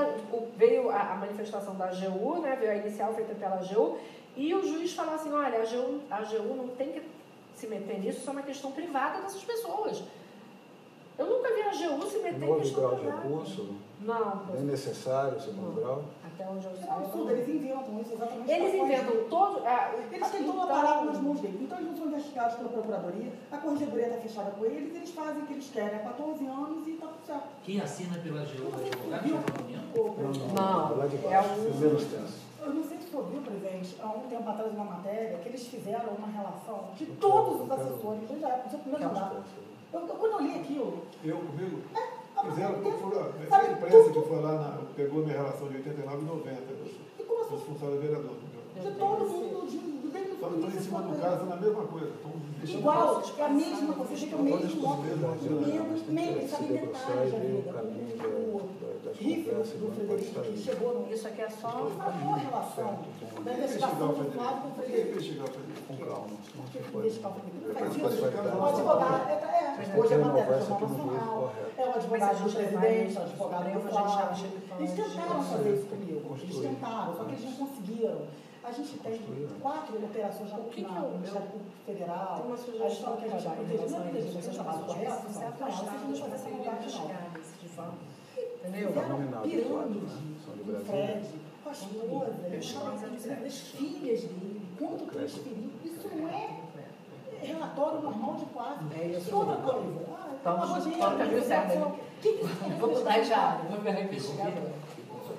veio a manifestação da AGU, né, veio a inicial feita pela AGU, e o juiz falou assim, olha, a AGU não tem que se meter nisso, isso é uma questão privada dessas pessoas. Eu nunca vi a AGU se meter Não em houve questão grau de privada. recurso, Não. nem necessário, segundo grau. Até onde eu É um saiba. absurdo, eles inventam isso exatamente. Eles para inventam todo... Eles têm todo o aparato nas mãos deles. Então eles não são investigados pela Procuradoria, a Corregedoria está fechada com eles fazem o que eles querem há 14 anos e está tudo certo. Quem assina pela AGU é advogado? Não, lá de baixo, menos tenso. Eu não sei se você ouviu, presidente, há um tempo atrás uma matéria que eles fizeram uma relação de todos os assessores, desde a época do seu primeiro mandato. Quando eu li aquilo... Comigo? Sabe Fizeram, tudo? a imprensa que foi lá, pegou minha relação de 89 e 90, dos funcionários vereadores. De todo mundo, desde o Só estão em cima do caso na mesma coisa. igual, é a mesma coisa, você fica o mesmo sabe, detalhes da vida. O Riff do Frederico, que chegou no... Isso aqui é só... A boa relação da investigação do Flávio com o Frederico. Com calma. O advogado, hoje é matéria do Jornal Nacional, é o advogado do presidente, é o advogado do Flávio. Eles tentaram fazer isso comigo, eles tentaram, só que eles não conseguiram. A gente tem 4 operações já no Ministério Público Federal, a gente fala que a gente vai proteger, não é proteger, você chamado correto, não é vocês não fazem essa vontade não. Entendeu? Fizeram pirâmide do Fred, com as esposas, as filhas dele, quanto transferiu, isso não é relatório normal de quadro. E outra coisa, Vou mudar já, vou virar investigador.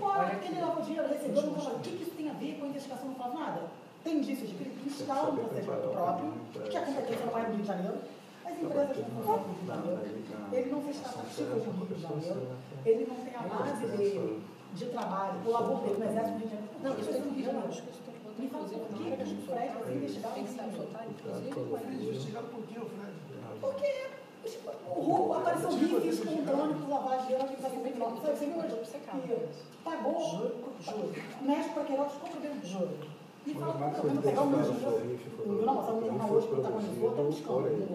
Olha, aquele lavou dinheiro, recebeu, não fala, o que isso tem a ver com a investigação? Não faz nada. Tem indícios de crime, instala um procedimento próprio, que a competência não é do Rio de Janeiro. As empresas não funcionam no Rio de Janeiro. Ele não fez tratativas no Rio de Janeiro. Ele não tem a base dele de trabalho, o labor dele no Exército do Rio de Janeiro. Não, isso é no Rio de Janeiro. Me fala por que o Fred vai ser investigado no Rio de Janeiro? Investigado por quê, Fred? Porque o roubo apareceu rico espontâneo por lavagem de dinheiro, que você viu hoje? Pagou, mexe para Queiroz, compra dentro do jogo. E fala, vamos pegar o mesmo jogo. Não, mas a menina hoje protagonizou, está buscando no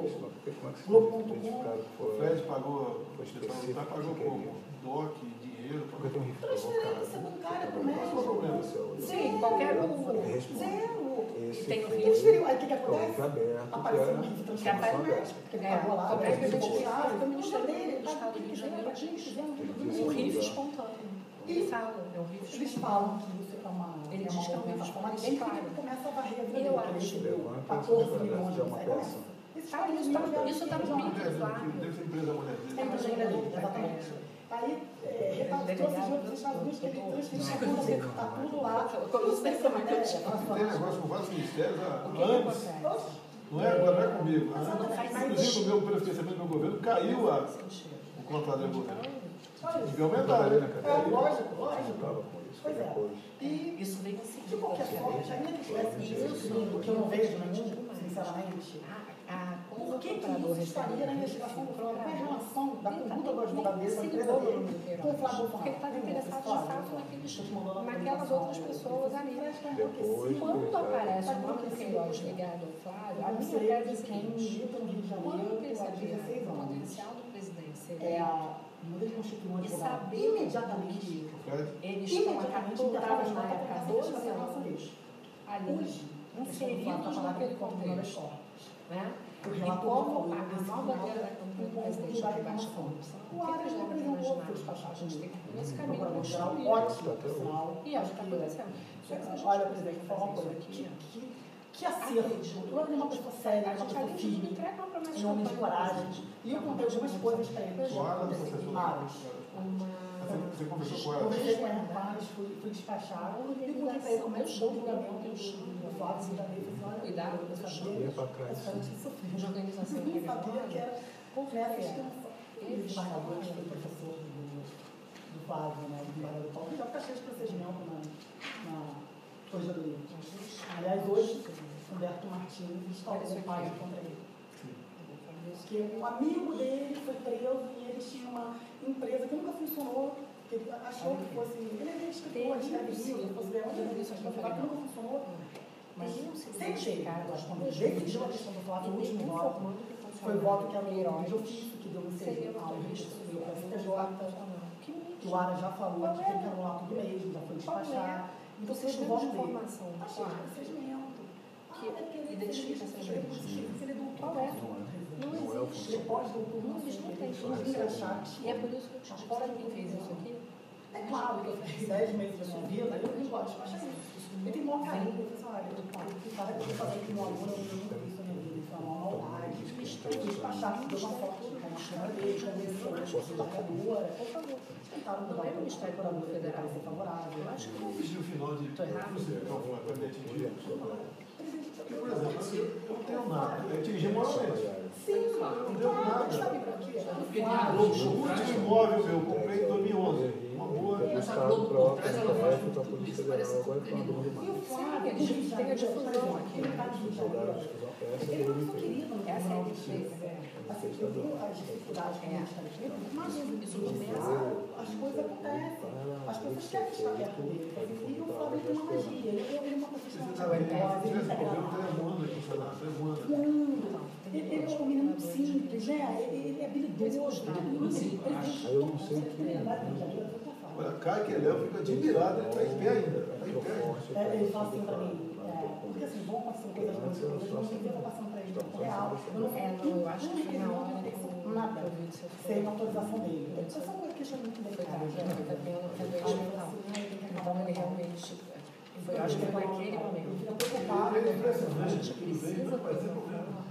Globo.com. O Fred pagou pouco, DOC, dinheiro. Porque tem um risco Transferência bancária do médico. Sim, qualquer Zero. que tem o Transferiu. Aí o que acontece? aberto, Apareceu um risco de transformação aberta. Porque ele pagou lá, qualquer que a gente fica fica no Ministério Público do Estado do Rio de Janeiro, um riff espontâneo. Eles falam, é um riff espontâneo. Eles falam que isso é uma movimentação, mas ninguém começa a varrer a vida dele, porque ele recebeu 14 milhões de reais. Isso está no vídeo, claro. Deve ser empresa mulher É a empresa dele, exatamente. Aí, trouxe de outros Estados Unidos que ele transferiu a conta dele, está tudo lá. Isso tem que ser matéria. Tem negócio com vários ministérios há anos. Não é comigo. Inclusive, o meu prefeitamento do meu governo caiu o contrato do governo. Devia aumentar, né? Lógico. Pois é. E isso vem de qualquer forma, ainda que tivesse isso, que eu não vejo nenhum, sinceramente, por que isso estaria na investigação do Flávio? Qual é a relação da conduta do advogado dele, da empresa dele, com o Flávio Bolsonaro? Porque ele estava interessado de fato naquelas outras pessoas ali. Quando aparece o nome do Queiroz ligado ao Flávio, a minha tese é a seguinte: quando perceber o potencial do presidente seria e saber imediatamente que eles estão acatados na época 12 anos ali, inseridos naquele contexto, né? E como a nova era da campanha do presidente de baixa corrupção, o que eles devem imaginar? A gente tem que ir nesse caminho construir. E acho que está acontecendo. Olha, presidente, vou falar uma coisa aqui. Que acerto. Eu era uma pessoa séria, uma pessoa firme, em homem de coragem. E eu contei algumas coisas para ele. Você conversou com ela? Conversei com ela, Paris, fui despachar. E contei para ele como é o show do julgamento do Flávio Cidadania. Cuidado, eu sabia de organização eu não sabia que era nessa extensão. E o desembargador, que foi professor do Flávio, né, do desembargador Paulo, já está cheio de procedimento na corregedoria. Aliás, hoje, Humberto Martins instalou um página contra ele. Porque um amigo dele foi preso e ele tinha uma empresa que nunca funcionou, que ele achou que fosse. Ele é escritor, escreve livro, fosse ganhar uma revista, que nunca funcionou. Mas Teriam sido sem modificadas nós quando duas decidiu a vezes, questão do Flávio, e o último nenhum voto formando que foi o voto que a funcionário Queiroz ofício que deu no seria ao motorista registro do do STJ. que O Ara já falou que tem que anular tudo mesmo, já foi despachar. Então, Vocês vocês não têm vão ver. informação Achei clara que vocês mentam. que identifica essas vezes. Ele é doutor. Qual é? Não existe. Ele pode doutor. Não, eles não têm. Não vira chato. E é por isso que eu te digo, sabe quem fez isso aqui? É claro que eu fiquei 10 meses da minha vida, eu não gosto de despachar isso. Eu tenho maior carinho, eu penso, olha, o cara que eu falei que meu aluno, eu nunca vi isso na minha vida, isso é uma maldade. Eu despachar, deu uma foto na câmera dele, conversou, da cadeira, por favor. Tentaram mudar o Ministério Público Federal ser favorável. Eu acho que não. E o final de Estou errado? quando atingir. Porque, por exemplo, eu não tenho nada, eu atingi moralmente. Sim, Não deu nada. sabe por quê? O último imóvel meu, eu comprei em 2011. Uma boa. Essa Globo por trás, ela faz com da tudo Polícia isso, Federal parece agora tudo falando do criminoso. E o mais. Flávio, Eles têm a difusão aqui. Ele não foi querido no Essa é a Tribunal de diferença. Justiça. Assim, eu vi as dificuldades que a gente está tendo, mas Isso começa. as coisas acontecem. As pessoas querem estar perto dele. E o Flávio tem uma magia. Ele é uma pessoa Você talentosa, ele é está vendo agradável. televoando aqui, funcionário, televoando. Ele é um menino muito simples, né? Ele é habilidoso. Aí eu não sei o que Olha, Caio que ele fica admirado, ele está em pé ainda. Tá em pé. Ele fala assim pra mim, porque assim, vão acontecer coisas muito coisas, eu não sei o que eu tô passando pra ele no tempo real. Eu não Eu acho que na hora nada, eu vi o seu sem autorização dele. Isso é uma questão muito delicada. Então ele realmente. Eu acho que foi naquele momento. Fica preocupado. É impressionante. A gente Tudo bem, precisa vai ter ser uma problema. forma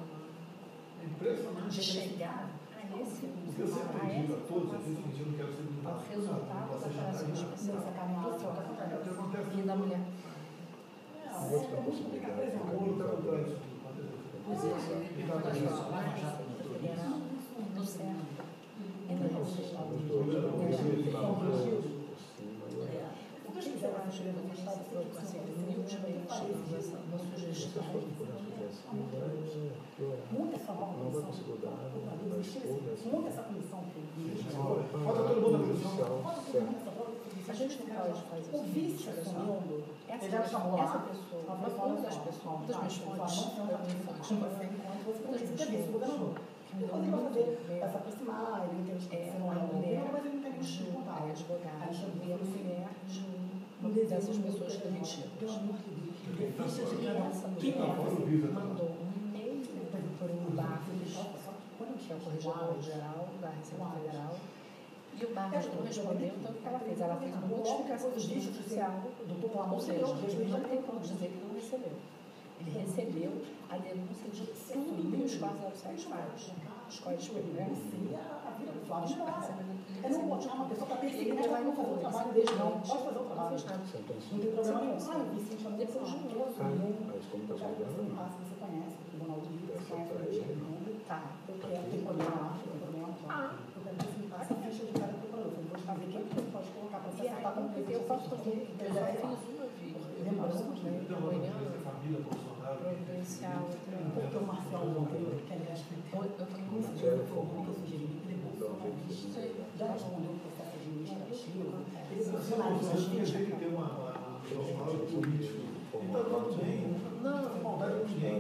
É impressionante. de chegar a esse Porque eu sempre digo a todos, eu digo que eu não quero ser militar. ao resultado da operação especial Nessa caminhada, O que acontece e da mulher. é muito complicado. Por exemplo, muito atrás. Os exércitos, federal, do certo. E na o que eles acho que eu gostava de uma sugestão. muito essa comissão. Muito essa comissão Falta todo mundo na comissão. A gente não pode fazer o vice assumindo, ele já chamou essa lá, pessoa, uma das pessoas, das minhas fontes, você é vice-governador. Depois ele vai fazer, vai se aproximar, ele entende que você não é um governo, mas ele não tem muito de contar. é advogada, e a mulher de uma dessas pessoas demitidas. Quem é? Mandou um e-mail para o Barros, que é o corregedor-geral da Receita Federal, e o Barros não respondeu, então o que ela fez? Ela fez uma notificação de justiça judicial, ou seja, ele não tem como dizer que não recebeu. Ele recebeu a denúncia de tudo que os 407 faz. Os códigos penais. Eu não vou chamar uma pessoa para perseguir, mas vai não fazer o trabalho dele, não. Pode fazer o trabalho. Não tem problema nenhum. Ah, o Vicente chamou Depois de um ano. você conhece o Tribunal de Justiça, você conhece o Ministério. Tá. Eu quero ter problema lá, tem problema lá. Eu quero que você me passe a ficha de cada procurador. Eu vou saber quem que pode colocar para você acertar com o que Eu posso fazer, eu já fiz uma lembrando, né, da manhã, providencial, porque o Marcelo Monteiro, que aliás foi eu tenho muito que eu sugeri, que depois já respondeu o processo administrativo, ele Você tem que ter uma político. E está tudo bem. Não maldade com ninguém.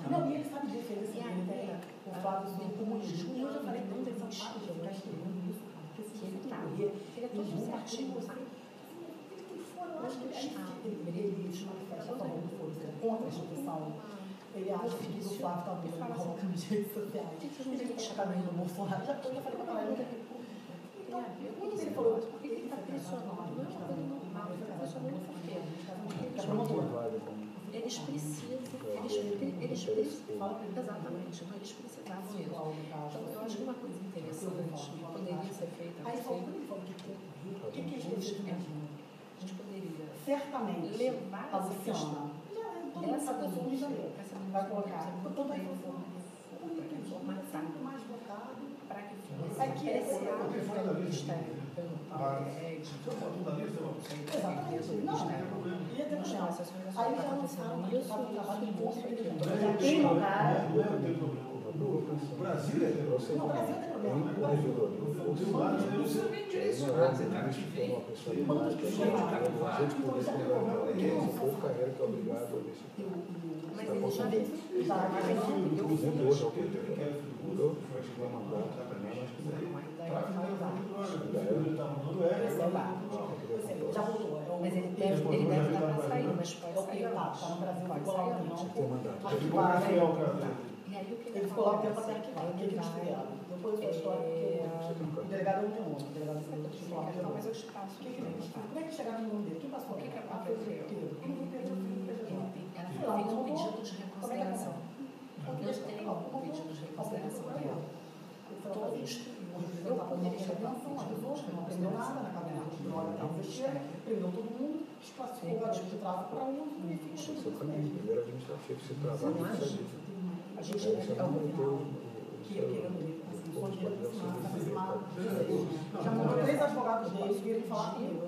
Não, e ele sabe disso, ele tem o fato do comunismo. Eu já falei tanto, eles são pagos, eu já estudando isso, que ele é todo certinho, sabe? Eu acho que ele se manifesta a favor do foro, contra a instituição. Ele acha que o Flávio está muito colocando nas redes sociais. Ele tem que chegar no Bolsonaro. Já falei para caralho. Ele falou, ele está pressionando, não é uma coisa normal, ele está pressionando por quê? Porque eles precisam, exatamente, então eles precisavam mesmo. Então, eu acho que uma coisa interessante que poderia ser feita, aí falou, o que é isso? a gente poderia Certamente levar a essa questão Luciana, essa pessoa de janeiro, vai colocar toda a informação mais votado para que fosse apreciado pelo Ministério, pelo PAEG, exatamente. Não, ia ter não, essas coisas aí está já acontecendo lançaram isso, um trabalho de isso, muito aquilo. já tem lugar. O Brasil é terrorista. Não, o Brasil tem problema. Mas ele já voltou. Mas ele deve estar para sair, mas pode sair. Tá no Brasil, vai igual não. Ele ficou lá um tempo até arquivar. O que eles fizeram? Depois da história, o delegado não tem nome. O delegado não tem nome. Mas eu te passo. Como é que chegaram no nome dele? Quem passou? O que aconteceu? Ela fez um fez pedido de reconsideração. Eu tenho um pedido de reconsideração dela. Todos. Eu poderia chamar as pessoas que não aprendeu nada na cadeia. Na hora que investir, prendeu todo mundo, desclassificou o garoto de tráfico para um e ficou Seu caminho, primeiro administrativo, se trabalha com isso. a gente é um final que eu quero ver. Já mandou 3 advogados deles virem falar comigo.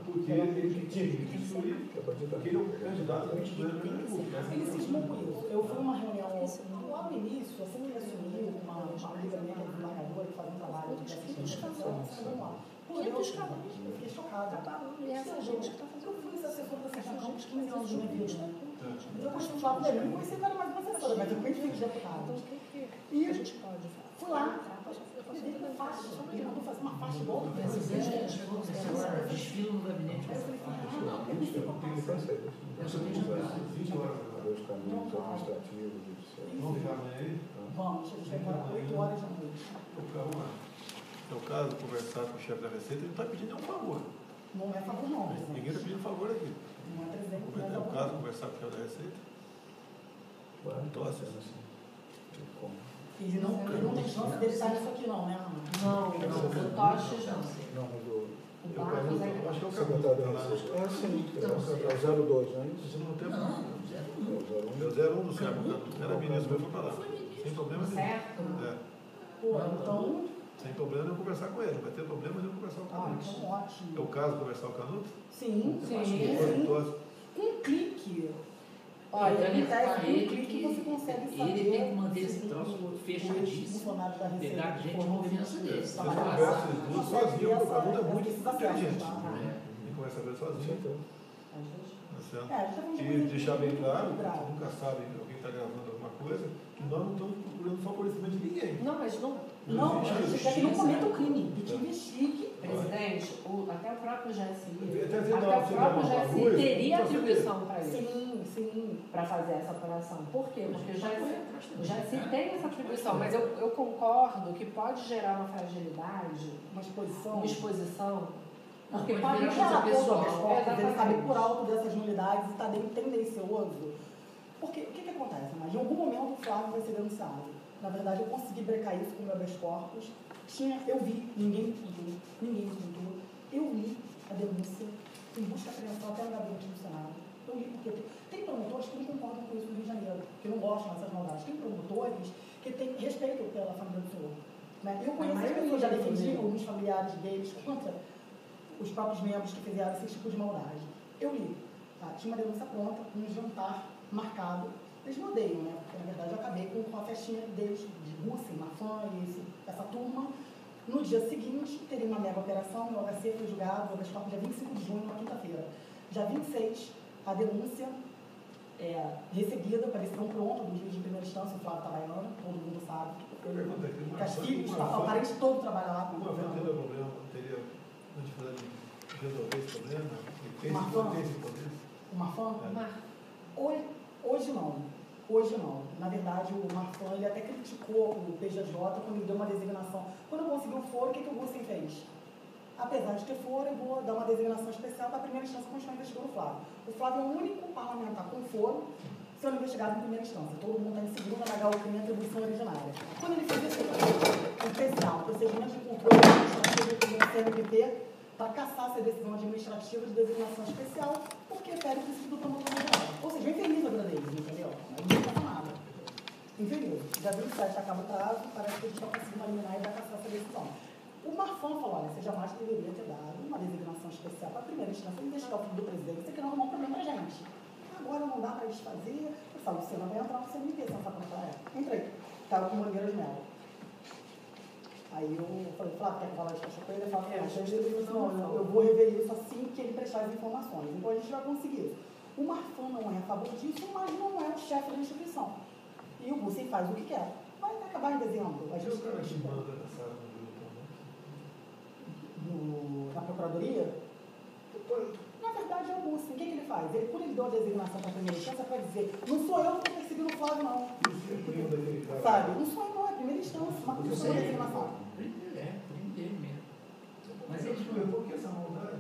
Porque ele tinha que destruir, porque ele é um candidato a ele cismou com isso. Eu fui numa reunião lá no início, assim que ele assumiu, uma amiga minha que é desembargadora, que faz um trabalho de assistência. Eu fiquei chocada. Eu fui essa assessora da Sessão uns 15 anos de minha vida. Eu costumo falar para ele, eu não conheci nada mais uma assessora, mas eu conheci os deputados. E fui lá. Ele mandou fazer uma faixa igual do presidente. Desfile no gabinete. Vamos, a gente vai embora 8 horas da noite. É o caso de conversar com o chefe da Receita, ele não está pedindo nenhum favor. Não é favor, não. Ninguém está pedindo favor aqui. Não é presidente. É o caso de conversar com o chefe da Receita. Então, assim. Ele não tem chance dele estar nisso aqui, não, né, Ana? Não, o Toches não. Não, mas o Barcos ainda acho que é o secretário da Receita. É sim, é o 02, não é isso? Você não tem É o 01 do Sérgio. Era ministro, mas foi para lá. Sem problema nenhum. certo? Pô, então... Sem problema nenhum conversar com ele. Vai ter problema nenhum conversar com o Canuto. Então ótimo. É o caso de conversar com o Canuto? Sim. Com um clique. Olha, Ele ele fala com um clique você consegue saber. ele tem que manter esse troço fechadíssimo. Pegar gente de confiança dele. Você conversa as duas sozinho, o Canuto é muito inteligente. Tem que conversar com ele sozinho. E deixar bem claro, você nunca sabe alguém está gravando alguma coisa, que nós não estamos procurando favorecimento de ninguém. Não, mas não. Não, a gente quer que não cometa um crime, e que investigue. Presidente, até o próprio GSI, luz, teria atribuição para isso. Sim. Para fazer essa operação. Por quê? Porque o GSI tem essa atribuição, mas eu concordo que pode gerar uma fragilidade, Uma exposição. porque Pode pode gerar pessoal. ele saber por alto dessas nulidades e está bem tendencioso. Porque o que acontece? Mas em algum momento o Flávio vai ser denunciado. Na verdade, eu consegui brecar isso com o meu habeas corpus. Eu vi, ninguém me contou. Eu li a denúncia em busca apreensão até no gabinete do Senado. Eu li porque tem promotores que não concordam com isso no Rio de Janeiro, que não gostam dessas maldades. Tem promotores que têm respeito pela família do senhor. Né? Eu conheço as pessoas, já defendi alguns familiares deles contra os próprios membros que fizeram esse tipo de maldade. Eu li. Tá? Tinha uma denúncia pronta, um jantar marcado. Eles me odeiam, né? Porque, na verdade, eu acabei com a festinha deles, de Rússia, Mafã e essa turma. No dia seguinte, teria uma mega operação, meu HC foi julgado, o dia 25 de junho, uma quinta-feira. Dia 26, a denúncia recebida, parecerão pronto, do juiz de primeira instância, o Flávio Tabaiano, todo mundo sabe. Castilhos, o parente todo trabalha lá. Uma vez teria problema, teria dificuldade de resolver esse problema? Tem esse poder? O Mafã? Hoje não. Na verdade, o Marfan, ele até criticou o PGJ quando ele deu uma designação. Quando conseguiu o foro, o que o Gussen fez? Apesar de ter foro, eu vou dar uma designação especial para a primeira instância continuar investigando o Flávio. O Flávio é o único parlamentar com foro sendo investigado em primeira instância. Todo mundo está em segunda, negar o crime e atribuição originária. Quando ele fez isso, especial, procedimento de controle administrativo do CNPP, para caçar essa decisão administrativa de designação especial, porque fere o princípio do promotor geral. Ou seja, infeliz a vida deles, entendeu? Aí não passa nada. Infeliz. Já 27 acaba o prazo, parece que a gente está conseguindo eliminar e vai caçar essa decisão. O Marfan falou, olha, você jamais deveria ter dado uma designação especial para a primeira instância investigar o filho do presidente, você quer arrumar um problema para a gente. agora não dá para desfazer. Eu falo, você não vai entrar no CNP, você não sabe como ela é. Entrei. Estava com Mangueiras de Mel. Aí eu falei, Flávio, quer falar de cachoeira? Ele falou, não, eu vou rever isso assim que ele prestar as informações. Então a gente vai conseguir isso. O Marfan não é a favor disso, mas não é o chefe da instituição. E o Bussen faz o que quer. Vai acabar em dezembro. A gente cara que manda nessa área no grupo, na Procuradoria? Na verdade é o Bussen. O que ele faz? Ele, quando ele deu a designação para a primeira instância, para dizer, não sou eu que estou perseguindo o Flávio, não. Sabe? Não sou eu, não, é a primeira instância. Mas por isso é a designação. Prender mesmo. Mas por que essa maldade?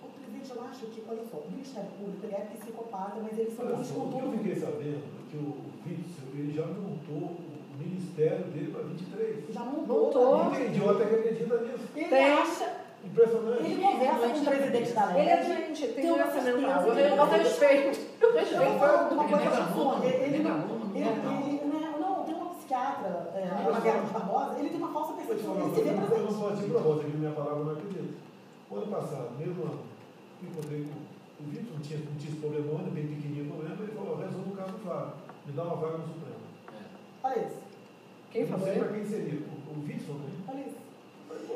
O presidente, eu acho que, olha só, o Ministério Público ele é psicopata, mas eles são bons com tudo. Eu fiquei sabendo que o Witzel, ele já montou o ministério dele para 23. Já montou. Tem idiota que acredita nisso. Ele acha... Impressionante. Ele conversa com o presidente da lei. Ele é doente, tem doença mental. Eu respeito. Eu respeito uma coisa sua. Não, tem uma psiquiatra, Ana Guerra Barbosa, ele tem uma falsa percepção. Ele se vê presente. Eu não posso te provar, que minha palavra não acredita. O ano passado, mesmo ano, encontrei com o Vitor, não tinha esse problema, bem pequenininho problema, ele falou, resolve o caso do Flávio, me dá uma vaga no Supremo. Olha isso. Quem falou? Não sei para quem seria. O Vitor, né? Olha isso.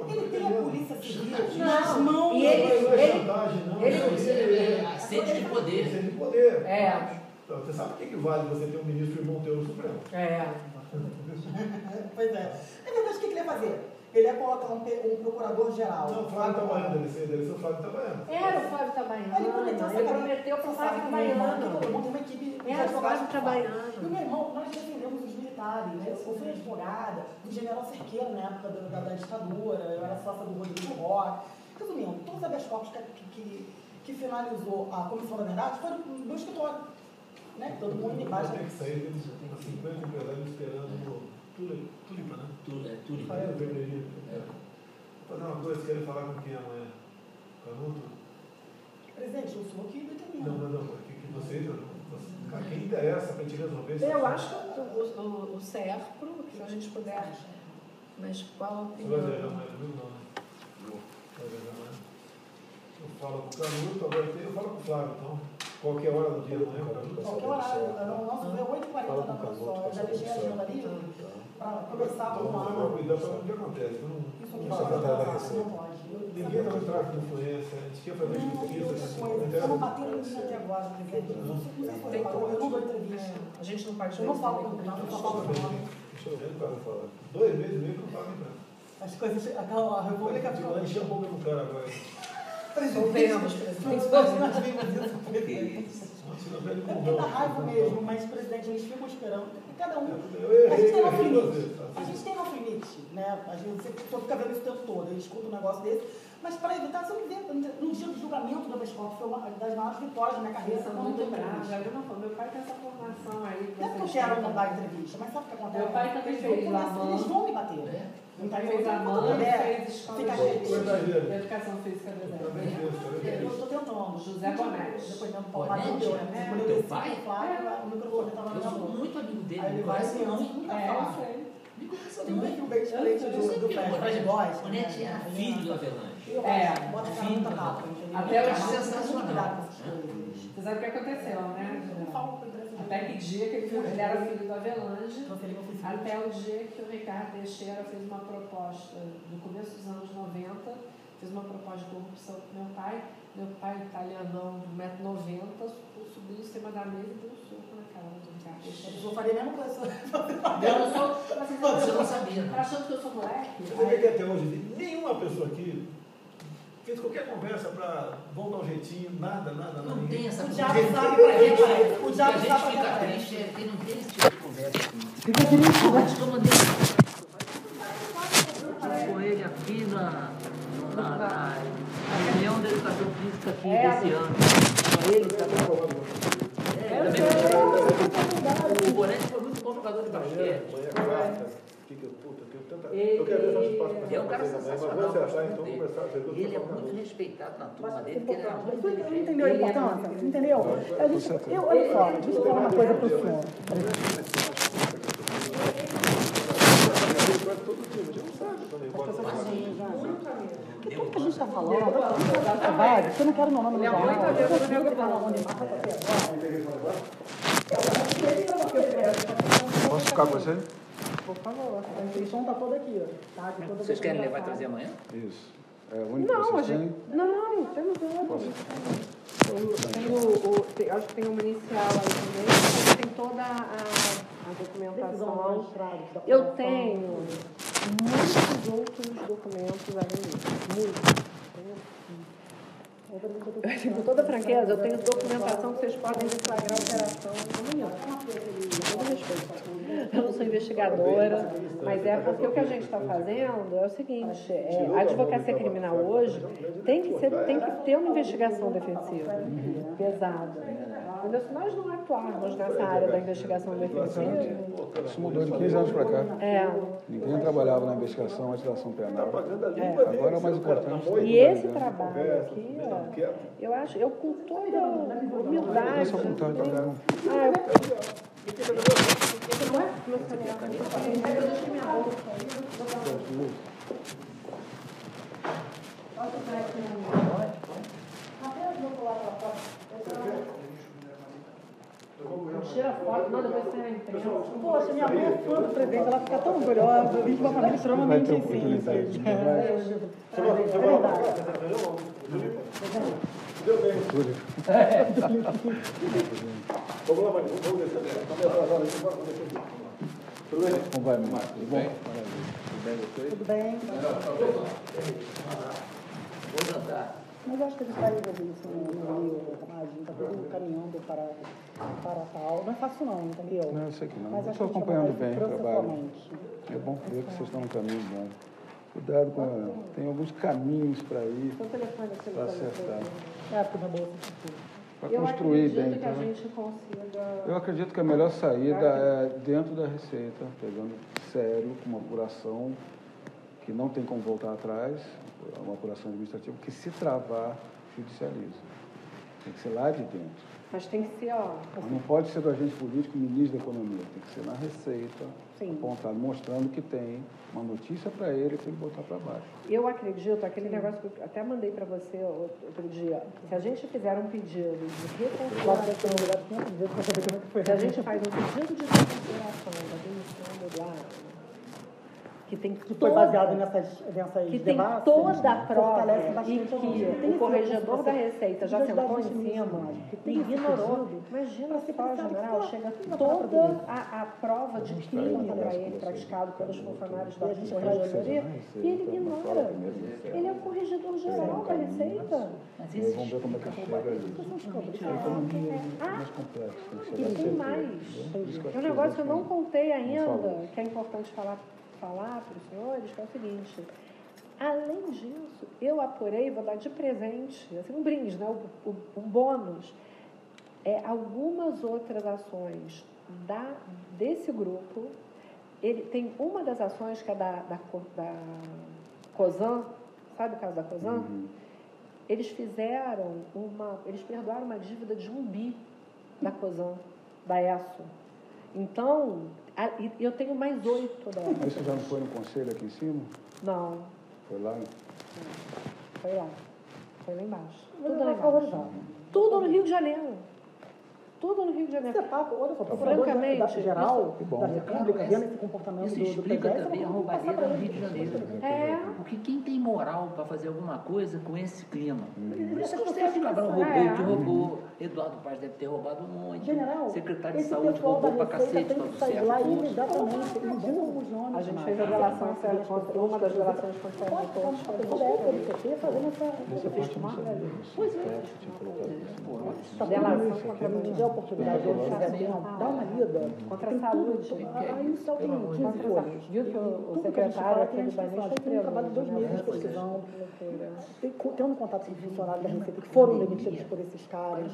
Ele tem a polícia civil nas mãos. Não é chantagem, não. É sede de poder. Sede de poder. É. Você sabe o que vale você ter um ministro irmão teu no Supremo? É. Pois é. É verdade, o que ele ia fazer? Ele ia colocar um procurador-geral. Não, o Flávio Itabaiana, deve ser o Flávio Itabaiana. Era o Flávio Itabaiana. Ele prometeu para o Flávio Itabaiana. Todo mundo tem uma equipe de Era o Flávio advogados. Itabaiana. E o meu irmão, nós defendemos os militares, né? Eu fui advogada do general Cerqueira na época da ditadura, eu era sócia do Rodrigo Roque. Resumindo, todos os habeas corpus que finalizou a Comissão da Verdade foram no meu escritório. Né? Todo mundo embaixo. Tem que sair, tem umas 50 empresários esperando no Tulipa, né? Tulipa. Aí eu vermelhinho. Vou fazer uma coisa, querem falar com quem amanhã? Canuto? Presidente, eu sou aqui determinado. Não. Que vocês, a quem interessa para a gente resolver isso? Eu acho que o CERPRO, se a gente puder. Mas qual a Você opinião? vai viajar amanhã, viu? Não, né? Vai viajar amanhã. Eu falo com o Canuto, agora eu falo com o Flávio, então. Qualquer hora do dia amanhã, Canuto. Qualquer horário. O nosso é 8h40 da manhã só. Eu já deixei a agenda ali para começar com Vamos tomar cuidado para o que acontece. Isso aqui não pode. Ninguém está no tráfico de influência, a gente quer fazer justiça. Estamos batendo em linha até agora, presidente. Eu não dou entrevista. A gente não pode. Eu não falo com o Trump, eu só falo com o nome. Deixa eu ver, o cara fala. 2 meses e meio que não fala nem nada. As coisas. A República Vai encher a boca do cara agora. Soubemos, É porque dá raiva mesmo, mas, presidente, eles ficam esperando. Cada um. A gente tem nosso limite. A gente tem nosso limite, né? A gente só fica vendo isso o tempo todo. Ele escuta um negócio desse. Mas, para evitar, você não vê. No dia do julgamento do habeas corpus, foi uma das maiores vitórias da minha carreira. São muito bravos. Meu pai tem essa formação aí. Não é que eu quero não dar entrevista, mas sabe o que acontece? Meu pai também fez lá. Eles vão me bater. Meu pai fez a mãe, fez escola de educação física do Exército. Eu estou tentando. José Bonete. Depois mesmo, Paulo Matheus, né? Teu pai? O microfone estava na Eu minha sou boca. muito amigo dele, Aí ele me vai conhece criança, muito. nunca fala. Me conhece Tem um muito. perfil bem diferente do Fred Góes. O Netinho era filho do Avelange. Bota a cara muita capa, entendeu? Até hoje Muito sensacional. cuidado com essas coisas. Você sabe o que aconteceu, né? Eu não falo com interesse de Até que dia que ele era filho do Avelange, Transferi meu Facebook. até o dia que o Ricardo Teixeira fez uma proposta, no começo dos anos 90, fez uma proposta de corrupção com meu pai italianão de 1,90m, subiu em cima da mesa e deu um soco na cara do Ricardo Teixeira. Eu faria a mesma coisa. Eu não sou. Você não sabia, não. Tá achando que eu sou moleque? Você vê que até hoje nenhuma pessoa aqui fez qualquer conversa para voltar ao jeitinho, nada. Não tem essa O conversa. diabo sabe pra quem vai. O A diabo gente sabe pra fica quem vai. triste, é que não tem esse tipo de conversa aqui. Fica triste, né? Acho que eu mandei com ele aqui na reunião da educação física aqui desse ano. Ele também. O Bonete foi muito bom jogador de basquete. Eu quero ver se eu faço É um cara sensacional. então Ele é muito respeitado na turma dele, porque ele era muito Você inteligente. entendeu a importância? Entendeu? Olha só, deixa eu falar uma coisa para o senhor. todo dia, mas não sabe. Que tudo que a gente está falando, vai, eu não quero meu nome no jornal. Eu não quero falar onde marca até agora. Posso ficar com você? Por favor, a inscrição está toda aqui. Tá? Vocês querem levar e trazer amanhã? Isso. É o único que Não, vocês têm? não, temos outro. Acho que tem uma inicial aí também, mas tem toda a documentação. Eu tenho muitos outros documentos além disso. Muitos. Com toda franqueza, eu tenho documentação que vocês podem deflagrar a operação amanhã. Com todo respeito. Eu não sou investigadora, mas é porque o que a gente está fazendo é o seguinte, a advocacia criminal hoje tem que ter uma investigação defensiva pesada. Entendeu? Se nós não atuarmos nessa área da investigação defensiva... Isso mudou de 15 anos para cá. Ninguém trabalhava na investigação antes da ação penal. Agora é o mais importante. E esse trabalho aqui, eu acho, eu com toda humildade... Essa vontade de trabalhar. Tira foto, não, depois você imprensa. Poxa, minha mãe é fã do presidente, ela fica tão orgulhosa. Eu vim de uma família extremamente simples. É verdade. Deu bem. Vamos lá, vamos descer. Tudo bem? Como vai, Marcos? Tudo bem? Tudo bem? Vou jantar. Mas eu acho que a gente vai resolver isso no Rio, a gente está todo caminhando para tal. Não é fácil não, entendeu? Não, eu sei que não. Mas Eu acho estou que a gente acompanhando vai bem o trabalho. processualmente. É bom ver que vocês estão no caminho bom. Cuidado com... Tem alguns caminhos para ir, para acertar. É, porque na bolsa Para construir bem. Que a gente consiga... Eu acredito que a melhor saída é dentro da Receita, pegando sério, com uma apuração que não tem como voltar atrás, uma apuração administrativa, que se travar, judicializa. Tem que ser lá de dentro. Mas tem que ser, Mas não pode ser do agente político ministro da Economia, tem que ser na Receita, apontado, mostrando que tem uma notícia para ele botar para baixo. Eu acredito, aquele negócio que eu até mandei para você outro dia, se a gente fizer um pedido de reconsideração, se a gente faz um pedido de reconsideração da demissão do Eduardo, que tem foi baseado nessas que tem toda a prova e que o corregedor da Receita já sentou em cima e ignorou. Imagina só, general, chega toda a prova de crime para ele, praticado pelos funcionários da corregedoria, e ele ignora. Ele é o corregedor geral da Receita. Mas E aí vamos ver como é que chega ali. A economia é mais complexa. E tem mais. É um negócio que eu não contei ainda, que é importante falar para os senhores, que é o seguinte: além disso, eu apurei, vou dar de presente, assim, um brinde, né, um bônus, algumas outras ações desse grupo. Ele tem uma das ações que é da COSAN, sabe o caso da COSAN? Eles perdoaram uma dívida de 1 bi da COSAN, da ESSO. Então, eu tenho mais 8 delas. Mas isso já não foi no conselho aqui em cima? Não. Foi lá? Foi lá. Foi lá embaixo. Tudo lá embaixo. Tudo no Rio de Janeiro. Tudo no Rio de Janeiro. Olha só, francamente, geral da República, vendo esse comportamento isso do explica também a roubalheira no Rio de Janeiro. Porque quem tem moral para fazer alguma coisa com esse clima? Por isso que o Sérgio Cabral roubou, Eduardo Paz deve ter roubado um monte, secretário de saúde roubou pra cacete, todo certo. A gente fez a relação, uma das relações com o Sérgio Cortes foi fazendo essa relação contra a oportunidade de dar uma lida contra a saúde. Aí só tem 15 folhas. Viu que o secretário aqui do Bahia tem um trabalho de 2 meses pesquisando, tendo contato com os funcionários da Receita que foram demitidos por esses caras.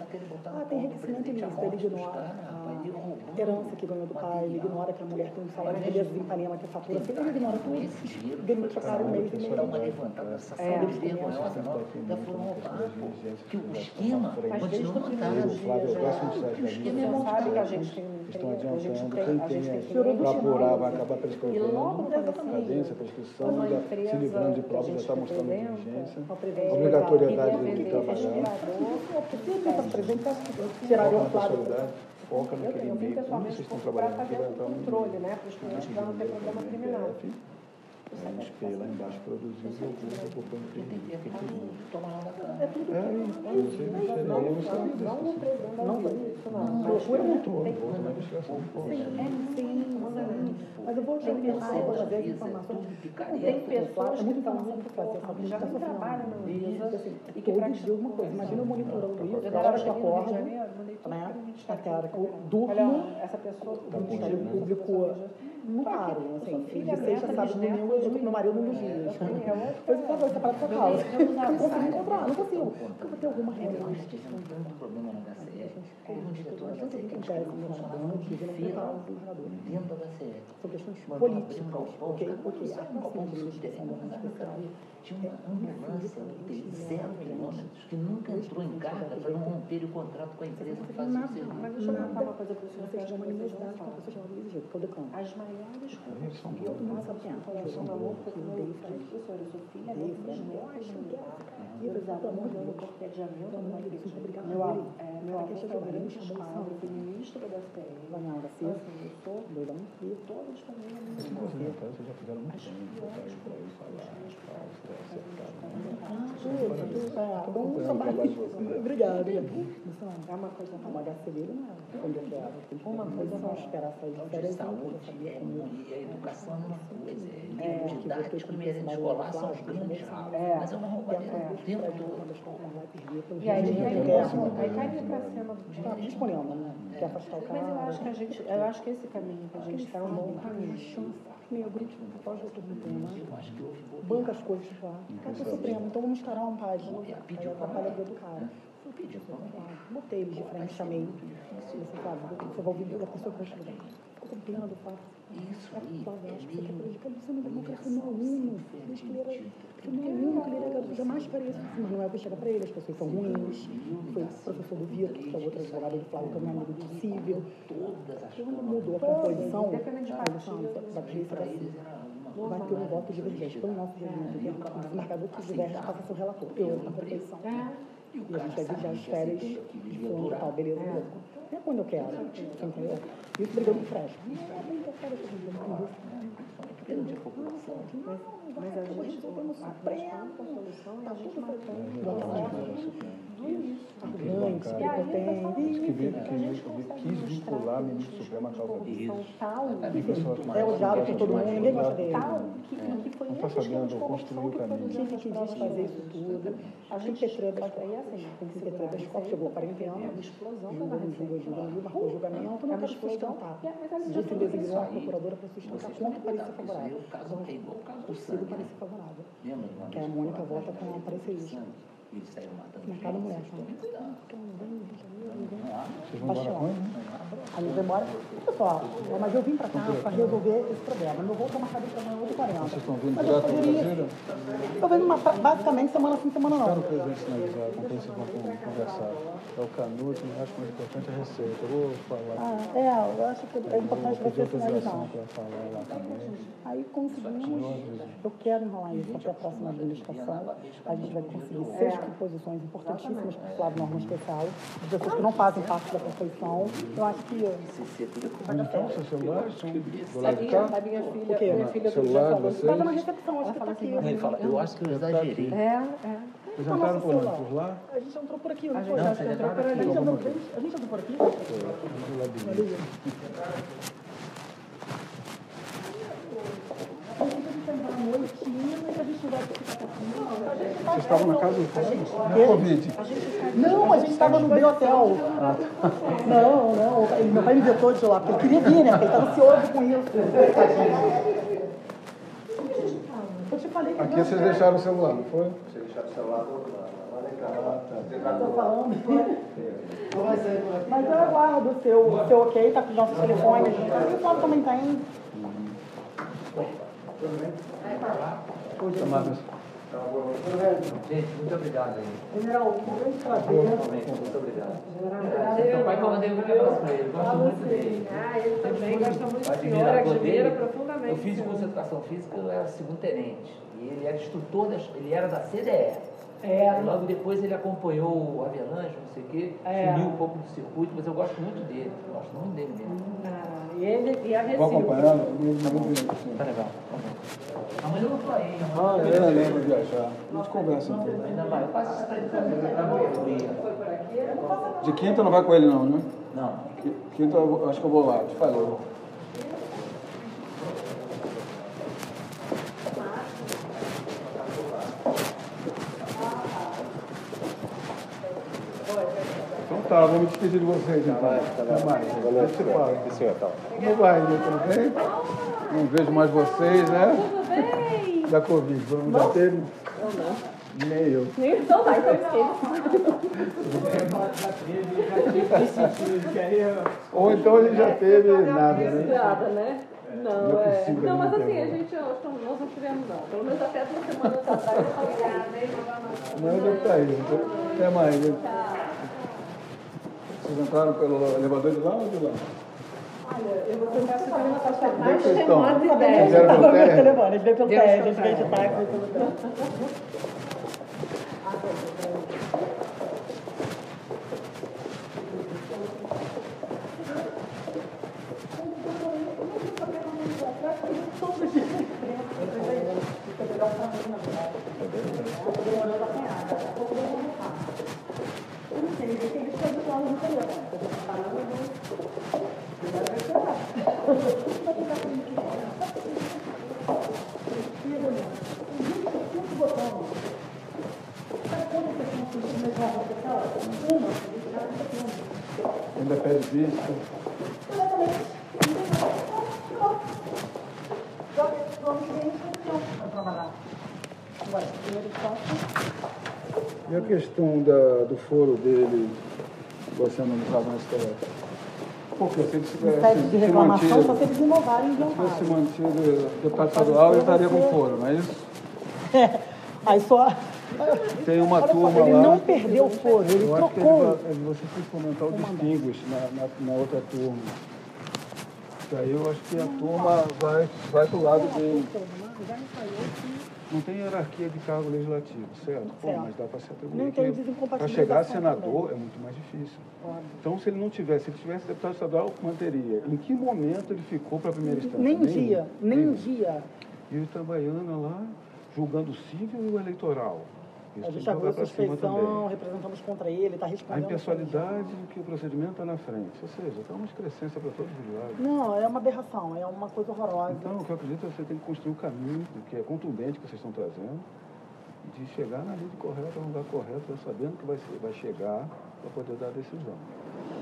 Tem enriquecimento ilícito, ele ignora a herança que ganhou do pai, ele ignora que a mulher tem um salário de beleza em Ipanema que fatura, ele ignora tudo, demite o cara em mês e meio. Uma levantada dessa saúde vergonhosa, ainda foram roubados, que o esquema continua montado. sociais da Você sabe que a gente tem estão adiantando, quem tem que para apurar vai acabar e prescrevendo, logo cadência, prescrição, uma se empresa livrando de que a provas, já gente está mostrando representa, diligência, obrigatoriedade de trabalhar, Tiraria o foca na quadro. pessoalidade, foca naquele eu vim meio, onde pessoalmente vocês estão para trabalhando, fazer que vai o entrar no controle, né, para os clientes para não ter problema criminal. Aí espelha lá embaixo, produziu, jogou, põe Tem que ter tudo, tomar lá da cama. não Não isso, não. procura muito, volta na investigação. Mas eu vou te perguntar, eu vou trazer as informações. Tem pessoas que estão que já não trabalham na Anvisa e que Todos de alguma coisa. Imagina eu monitorando isso, da hora que eu acordo, né? Até a hora que eu durmo, essa pessoa o Ministério Público não paro, assim, de sexta, sábado, domingo, eu tô com meu marido um dos dias. Pois por favor, separado da causa. Eu não consigo encontrar, não consigo. Eu vou ter alguma reunião. Tive um tanto problema na HCE. Teve um diretor da HCE que Acontece no funcionava de fila governador. dentro da HCE. São questões Mandou políticas, abrir um galpão, ok? cada Ok, um sabe um galpão de sustentável, mas na verdade tinha uma ambulância de 0 quilômetros que nunca entrou em carga para não romper o contrato com a empresa que fazia o serviço. Mas deixa eu contar uma coisa para Vocês têm uma animosidade com a pessoa chamada de jeito, que é o decano. As maiores coisas São que eu Todo mundo faço sabe quem é. com relação ao amor, porque meu professor, eu sou filha da bisneta militar. E por exemplo, no cortejamento da igreja, meu avô foi o grande escravo, foi ministro da STM. Vanhal da Então, Cia, assim, eu sou doidão. e todos também a minha Vocês já fizeram muito bem, botar isso para aí, Obrigada. é uma coisa Uma HCB não é quando eu quero. Tem que Uma coisa não esperar sair de De férias. saúde, e a educação é uma coisa, livro didático e merenda escolar são os grandes ralos, mas é uma roubalheira o tempo todo. E aí cairia para cima Está disponível, né? Quer afastar o Mas eu cara. acho que eu acho que esse caminho que a gente está é um bom caminho. Negro, pode outro tema. Eu acho que houve Banca as coisas lá. Cai pro Supremo, então vamos escalar uma página. Aí atrapalha a vida do cara. eu pedi Botei eles de frente, chamei. Você sabe, você vai ouvir da pessoa que vai chegar. Ficou contemplando o fato. isso aí, Você quer prejudicar você não democracia, meu aluno. Diz que ele era. Que meu aluno, que ele era. Jamais faria isso. Mas não é o que chega para ele, as pessoas são ruins. Foi o professor do Vitor, que é o outro advogado do Flávio, que é um amigo possível. Quando mudou a composição, da polícia vai ter um voto divergente. Pelo nosso regimento, o desembargador que diverge passa a ser o relator. Eu, na composição. E a gente vai vigiar as férias de fundo e tal, beleza, beleza. É quando eu quero, entendeu? E isso brigando com o Fresco. grande população. Mas a gente, a solução é a gente matando Arrogante, que quis vincular o ministro Supremo à causa dele. É odiado por todo mundo, ninguém gosta dele. Não está sabendo construir o caminho. Quem que quis fazer isso tudo? A gente tem que ter da escola, chegou a quarentena, julgou, marcou julgamento, não quero sustentar. Já se designou a procuradora para sustentar contra o parecer favorável. O caso é igual o caso do Consigo sangue. parecer favorável. Lembra de uma Que a vez Mônica que vota com a parecerista. eles saíram matando Na cada mulher, gente, sabe? Vocês vão embora quando? Aí eu demora. Pessoal, mas eu vim para cá para resolver esse problema. Meu voo está marcado para amanhã 8h40. Vocês estão vindo Mas eu direto para poderia. Brasília? Eu venho basicamente semana sim, semana Quero não. o presidente sinalizar com quem vocês vão conversar. É o Canuto, mas acho que o mais importante é a receita. Eu vou falar. Eu acho que é importante Vou você pedir autorização sinalizar. para falar lá também. Aí conseguimos. Eu quero enrolar isso até a próxima administração. A gente vai conseguir 6 composições importantíssimas para o Flávio Norma Especial, de pessoas que não fazem parte da Constituição. Eu acho que Onde estão seus celulares? Estão do lado de cá? A minha O quê? filha, minha filha Celular de vocês? estava na recepção, acho que está aqui. Ele fala, eu acho que eu exagerei. Vocês entraram por onde? Por lá? A gente entrou por aqui, não A foi? gente Acho que entrou por ali. A gente entrou por aqui? Ali. Vocês estavam na casa do Covid. Não, a gente estava no Bem Hotel. Não. Meu pai me vetou de lá, porque ele queria vir, né? Porque ele estava ansioso com isso. Eu te falei que Aqui vocês deixaram o celular, não foi? Você deixar o celular estou falando. Mas eu aguardo o seu ok, tá com os nossos telefones. E o Flávio também tem. Marcos. Gente, muito obrigado aí. General, um grande prazer. Muito obrigado. Seu pai mandei um abraço para ele, gosto muito dele. Ele também gosta muito do senhor, admira profundamente. Eu fiz curso de educação física, eu era segundo tenente. E ele era instrutor, ele era da CDE. E logo depois ele acompanhou o Avelange, não sei o quê, sumiu um pouco do circuito, mas eu gosto muito dele, gosto muito dele mesmo. E a Recife. Vou acompanhando, Tá legal, tá bom. Amanhã eu vou pra aí. eu lembro de viajar. A gente conversa então. Ainda vai, eu faço isso pra ele fazer. Foi por aqui? De quinta não vai com ele não, né? Não. Quinta eu acho que eu vou lá, te falei. Então tá, vou me despedir de vocês então. Até mais. Como vai, tudo bem? Não vejo mais vocês, né? Tudo bem? Da Covid, já teve? Nem eu. Então vai, então Ou então a gente já teve nada, né? Nada, né? Não, Não é possível, Não, mas não assim, tem. nós não tivemos não. Pelo menos até 2 semanas atrás eu falei, Mas deve estar aí. Até mais. Né? Vocês entraram pelo elevador de lá ou de lá? Eu vou tentar subir na sua Onde é que vocês estão? A gente Fizeram estava pelo no térreo? telefone, a gente veio pelo térreo, a gente veio de táxi, veio pelo térreo. Ainda pede vista. E a questão do foro dele, você analisava na STF? Porque se ele tivesse De reclamação, só se eles inovarem e tivesse mantido deputado estadual, ele estaria com foro, não é isso? Aí só... Tem uma Olha só, turma ele lá. não perdeu o foro, ele Eu acho que trocou. você tem que comentar o distinguish na outra turma. Que aí eu acho que a turma vai pro lado dele. Não tem hierarquia de cargo legislativo, certo? Pô, Certo. mas dá para se atribuir. Não tem Para desincompatibilização chegar a senador também. é muito mais difícil. Óbvio. Então, se ele tivesse deputado estadual, manteria. Em que momento ele ficou para a primeira instância? Nem um Nenhum. dia, nem um Nenhum. dia. E o Itabaiana lá, julgando o civil e o eleitoral. Isso A tem gente que jogar abriu para cima suspeição, também. representamos contra ele, está A respondendo. impessoalidade de que o procedimento está na frente. Ou seja, está uma excrescência para todos os lados. Não, é uma aberração, é uma coisa horrorosa. Então, o que eu acredito é que você tem que construir um caminho, que é contundente que vocês estão trazendo, de chegar na lei correta, no lugar correto, já sabendo que vai chegar para poder dar a decisão.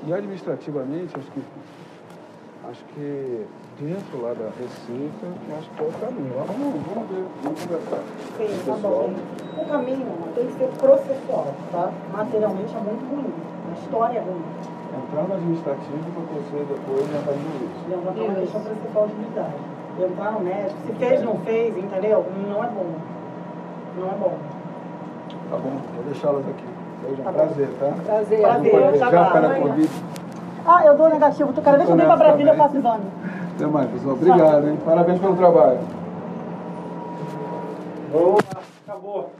E administrativamente, acho que dentro lá da Receita, acho que é o caminho. Vamos ver, vamos conversar. Sim, tá bom. O caminho tem que ser processual, tá? Materialmente é muito ruim, a história é ruim. Entrar no administrativo para você depois entrar no jurídico. Levantar uma questão processual de unidade. Entrar no médico, se fez, não fez, entendeu? Não é bom. Não é bom. Tá bom, vou deixá-las aqui. Seja um Tá bom. prazer, tá? Prazer. Prazer, Já tá para bom. a Covid. Ah, eu dou negativo. Cada vez que eu venho pra Brasília, eu faço exame. Até mais, pessoal. Obrigado, hein? Parabéns pelo trabalho. Boa, acabou.